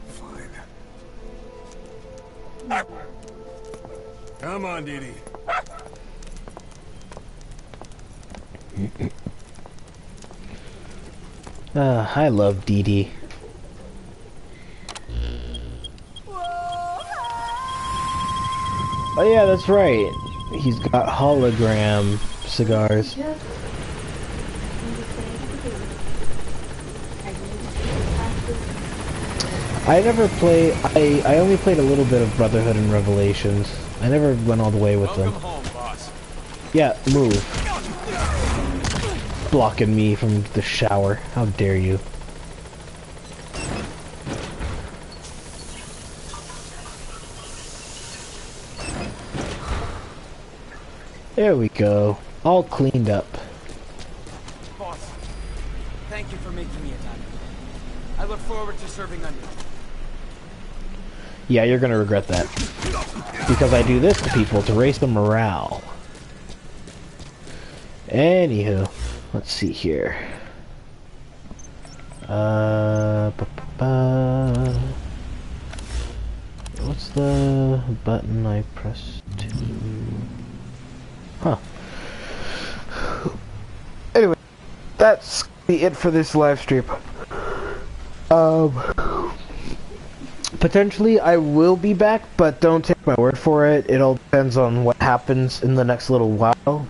Fine. Come on, Didi. I love Didi. Oh yeah, that's right. He's got hologram cigars. I never play. I only played a little bit of Brotherhood and Revelations. I never went all the way with them. Welcome home, boss. Yeah, move. Blocking me from the shower. How dare you? There we go. All cleaned up. Boss, thank you for making me a diamond. I look forward to serving under you. Yeah, you're gonna regret that. Because I do this to people to raise the morale. Anywho, let's see here. What's the button I pressed to? Huh. Anyway, that's it for this live stream. Potentially I will be back, but don't take my word for it. It all depends on what happens in the next little while.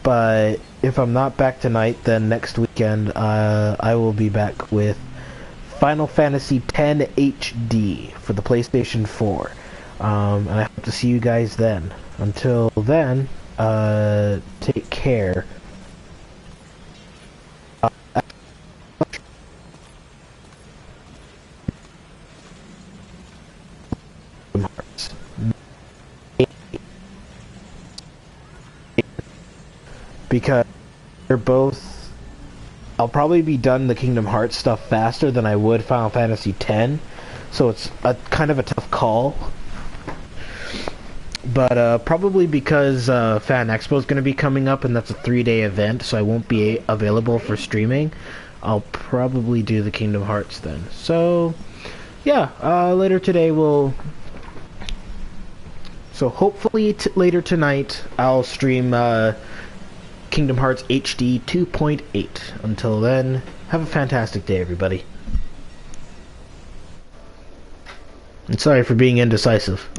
But if I'm not back tonight, then next weekend I will be back with Final Fantasy X HD for the PlayStation 4. And I hope to see you guys then. Until then, take care. Because they're both... I'll probably be done the Kingdom Hearts stuff faster than I would Final Fantasy X, so it's a kind of a tough call. But probably because Fan Expo is going to be coming up, and that's a 3-day event, so I won't be available for streaming. I'll probably do the Kingdom Hearts then. So, yeah, later today we'll... So hopefully later tonight I'll stream Kingdom Hearts HD 2.8. Until then, have a fantastic day, everybody. And sorry for being indecisive.